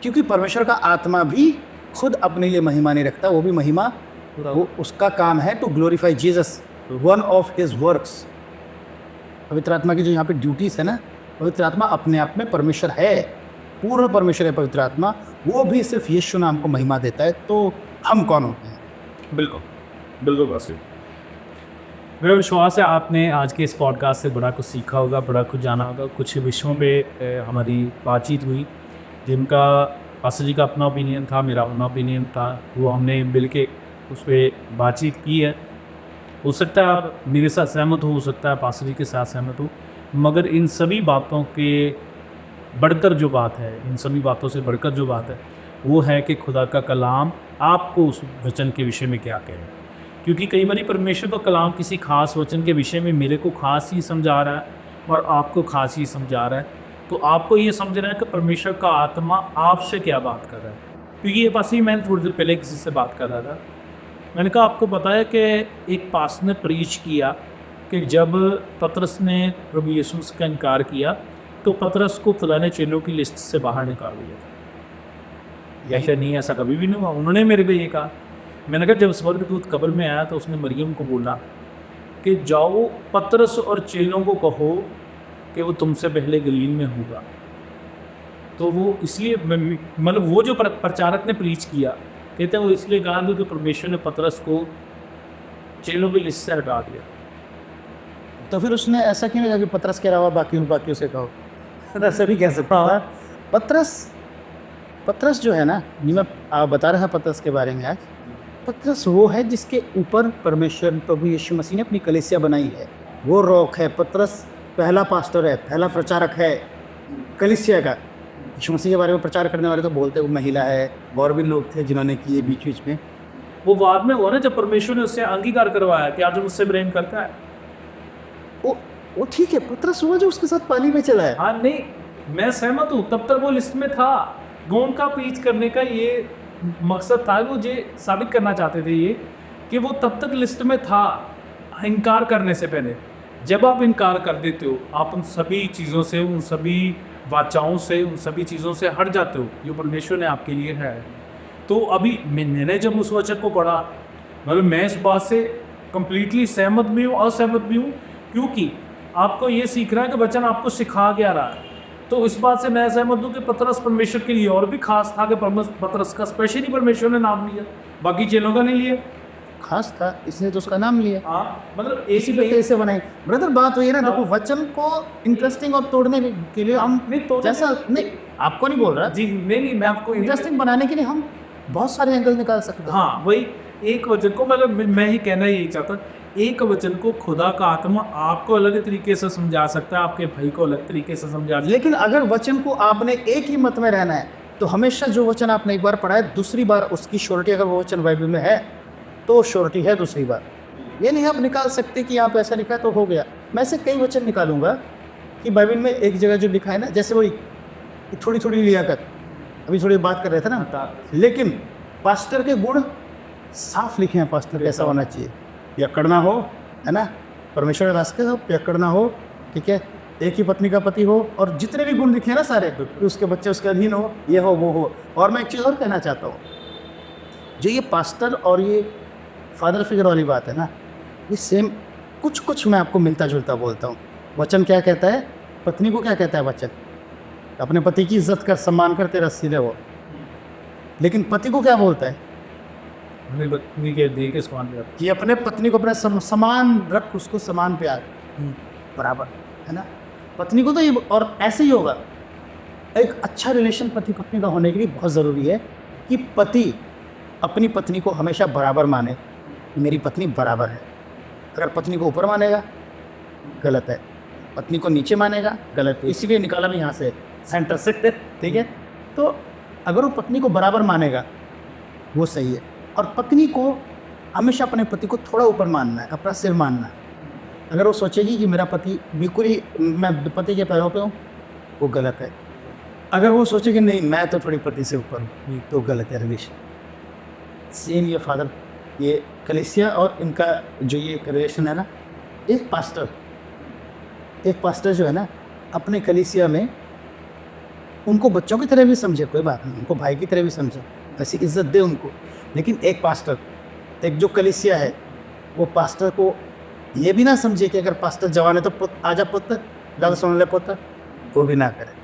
क्योंकि परमेश्वर का आत्मा भी खुद अपने लिए महिमा नहीं रखता, वो भी महिमा, वो उसका काम है to glorify Jesus, one of his works. पवित्र आत्मा की जो यहाँ पे ड्यूटीज़ है ना, पवित्र आत्मा अपने आप में परमेश्वर है, पूर्ण परमेश्वर है पवित्र आत्मा, वो भी सिर्फ यीशु नाम को महिमा देता है। तो हम कौन होते हैं? बिल्कुल बिल्कुल बस। मेरा विश्वास है आपने आज के इस पॉडकास्ट से बड़ा कुछ सीखा होगा, बड़ा कुछ जाना होगा। कुछ विषयों पे हमारी बातचीत हुई जिनका पास्टर जी का अपना ओपिनियन था, मेरा अपना ओपिनियन था, वो हमने मिल के उस पर बातचीत की है। हो सकता है आप मेरे साथ सहमत हो सकता है पास्टर जी के साथ सहमत हो, मगर इन सभी बातों के बढ़कर जो बात है, इन सभी बातों से बढ़कर जो बात है वो है कि खुदा का कलाम आपको उस वचन के विषय में क्या कहे। क्योंकि कई बार परमेश्वर का कलाम किसी खास वचन के विषय में मेरे को खास ही समझा रहा है और आपको खास ही समझा रहा है, तो आपको ये समझना है कि परमेश्वर का आत्मा आपसे क्या बात कर रहा है। क्योंकि ये पास ही मैंने थोड़ी देर पहले किसी से बात कर रहा था, मैंने कहा आपको पता है कि एक पास ने प्रीच किया कि जब पतरस ने प्रभु यीशु का इनकार किया तो पतरस को फलाने चेलों की लिस्ट से बाहर निकाल दिया था। ऐसा नहीं, ऐसा कभी भी नहीं हुआ। उन्होंने मेरे को ये कहा, मैंने कहा जब स्वर्गदूत कब्र में आया तो उसने मरियम को बोला कि जाओ पतरस और चेलों को कहो कि वो तुमसे पहले गलील में होगा। तो वो इसलिए मतलब वो जो प्रचारक ने प्रीच किया, कहते हैं वो इसलिए कहा कि परमेश्वर ने पतरस को चेलों की लिस्ट से हटा दिया। तो फिर उसने ऐसा क्यों नहीं कहा कि पतरस के अलावा बाकी से कहो? ऐसा भी कह सकता है। पतरस जो है ना, मैं बता रहा था पतरस के बारे में आज। पतरस वो है जिसके ऊपर परमेश्वर प्रभु यीशु मसीह ने अपनी कलीसिया बनाई है, वो रॉक है। पतरस पहला पास्टर है, पहला प्रचारक है कलीसिया का। यीशु मसीह के बारे में प्रचार करने वाले तो बोलते हैं वो महिला है, और भी लोग थे जिन्होंने किए बीच में। वो बाद में हुआ ना जब परमेश्वर ने उससे अंगीकार करवाया कि आज मुझसे प्रेम करता है। वो ठीक है, पतरस हुआ जो उसके साथ पानी में चला है। हाँ नहीं, मैं सहमत हूँ, तब तक वो लिस्ट में था। गोंद का प्रीच करने का ये मकसद था, वो ये साबित करना चाहते थे ये कि वो तब तक लिस्ट में था इनकार करने से पहले। जब आप इनकार कर देते हो, आप उन सभी चीज़ों से, उन सभी वाचाओं से, उन सभी चीज़ों से हट जाते हो जो परमेश्वर ने आपके लिए है। तो अभी मैंने जब उस वचन को पढ़ा, मतलब मैं इस बात से कंप्लीटली सहमत भी हूँ, असहमत भी हूँ, क्योंकि आपको ये सीख रहा है कि वचन आपको सिखा क्या रहा है। तो इस बात से मैं सहमत हूँ कि पतरस परमेश्वर के लिए और भी खास था कि पतरस का स्पेशली परमेश्वर ने नाम लिया, बाकी चेलों का नहीं लिया। खास था इसने तो उसका नाम लिया। हाँ, मतलब इसी पे से बनाई। ब्रदर बात हुई है ना, देखो वचन को इंटरेस्टिंग और तोड़ने के लिए हम नहीं तो जैसा नहीं, आपको नहीं बोल रहा जी, नहीं मैं आपको इंटरेस्टिंग बनाने के लिए हम बहुत सारे एंगल निकाल सकते हैं। हाँ, वही एक वचन को, मतलब मैं ही कहना यही चाहता हूँ, एक वचन को खुदा का आत्मा आपको अलग तरीके से समझा सकता है, आपके भाई को अलग तरीके से समझा सकता है। लेकिन अगर वचन को आपने एक ही मत में रहना है तो हमेशा जो वचन आपने एक बार पढ़ा है, दूसरी बार उसकी श्योरिटी, अगर वो वचन बाइबल में है तो श्योरिटी है दूसरी बार। ये नहीं आप निकाल सकते कि यहाँ पे ऐसा लिखा है तो हो गया। मैं ऐसे कई वचन निकालूंगा कि बाइबल में एक जगह जो लिखा है ना, जैसे वही थोड़ी थोड़ी लियाकत, अभी थोड़ी बात कर रहे थे ना, लेकिन पास्टर के गुण साफ लिखे हैं। पास्टर कैसा होना चाहिए, पियक्कड़ ना हो, है ना, परमेश्वर के रास्ते हो, पियक्कड़ ना हो, ठीक है, एक ही पत्नी का पति हो और जितने भी गुण दिखे ना सारे, कि उसके बच्चे उसके अधीन हो, ये हो वो हो। और मैं एक चीज़ और कहना चाहता हूँ, जो ये पास्टर और ये फादर फिगर वाली बात है ना, ये सेम कुछ मैं आपको मिलता जुलता बोलता हूँ। वचन क्या कहता है, पत्नी को क्या कहता है वचन, अपने पति की इज्जत कर, सम्मान कर, तेरा सिर है वो। लेकिन पति को क्या बोलता है अपनी पत्नी के दे के समान दिया। कि अपने पत्नी को अपना समान रख, उसको समान प्यार बराबर, है ना। पत्नी को तो ये, और ऐसे ही होगा। एक अच्छा रिलेशन पति पत्नी का होने के लिए बहुत ज़रूरी है कि पति अपनी पत्नी को हमेशा बराबर माने कि मेरी पत्नी बराबर है। अगर पत्नी को ऊपर मानेगा गलत है, पत्नी को नीचे मानेगा गलत है। इसीलिए निकाला भी यहाँ से सेंटर से, ठीक है। तो अगर वो पत्नी को बराबर मानेगा वो सही है, और पत्नी को हमेशा अपने पति को थोड़ा ऊपर मानना है, अपना सिर मानना है। अगर वो सोचेगी कि मेरा पति बिल्कुल ही, मैं पति के पैरों पे हूँ, वो गलत है। अगर वो सोचेगी नहीं मैं तो थोड़ी पति से ऊपर हूँ, तो गलत है रिलेशन। सेम ये फादर, ये कलीसिया और इनका जो ये रिलेशन है ना, एक पास्टर जो है ना अपने कलीसिया में उनको बच्चों की तरह भी समझे, कोई बात नहीं, उनको भाई की तरह भी समझे, ऐसी इज्जत दे उनको। लेकिन एक पास्टर, एक जो कलीसिया है, वो पास्टर को ये भी ना समझे कि अगर पास्टर जवान है तो आजा पुत्र, ज़्यादा सुन ले पुत्र, वो भी ना करे।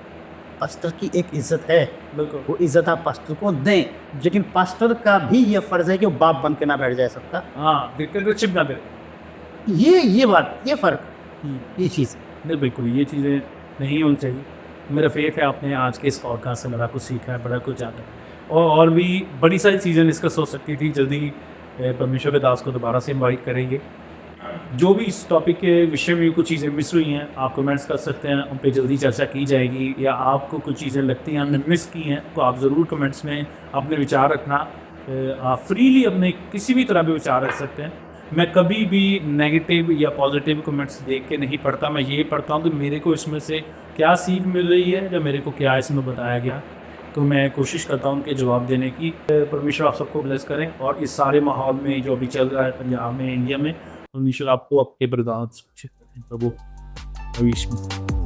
पास्टर की एक इज्जत है, बिल्कुल, वो इज्जत आप पास्टर को दें। लेकिन पास्टर का भी ये फ़र्ज़ है कि वो बाप बन के ना बैठ जाए सबका। हाँ, डिक्टेटरशिप ना दे। ये बात, ये फ़र्क, ये चीज़ नहीं, बिल्कुल ये चीज़ें नहीं होनी चाहिए। मेरा फेथ है आपने आज के इस पॉडकास्ट से बड़ा कुछ सीखा है, बड़ा कुछ जाना है, और भी बड़ी सारी चीज़ें डिस्कस हो सकती थी। जल्दी परमेश्वर के दास को दोबारा से इनवाइट करेंगे। जो भी इस टॉपिक के विषय में कुछ चीज़ें मिस हुई हैं, आप कमेंट्स कर सकते हैं, उन पे जल्दी चर्चा की जाएगी। या आपको कुछ चीज़ें लगती हैं हमने मिस की हैं, तो आप ज़रूर कमेंट्स में अपने विचार रखना। आप फ्रीली अपने किसी भी तरह के विचार रख सकते हैं। मैं कभी भी नेगेटिव या पॉजिटिव कमेंट्स देख के नहीं पढ़ता। मैं ये पढ़ता हूँ कि मेरे को इसमें से क्या सीख मिल रही है, या मेरे को क्या इसमें बताया गया, तो मैं कोशिश करता हूँ उनके जवाब देने की। परमेश्वर आप सबको ब्लेस करें, और इस सारे माहौल में जो अभी चल रहा है पंजाब में, इंडिया में, परमेश्वर आपको आपके प्रदान प्रभु भविष्य में।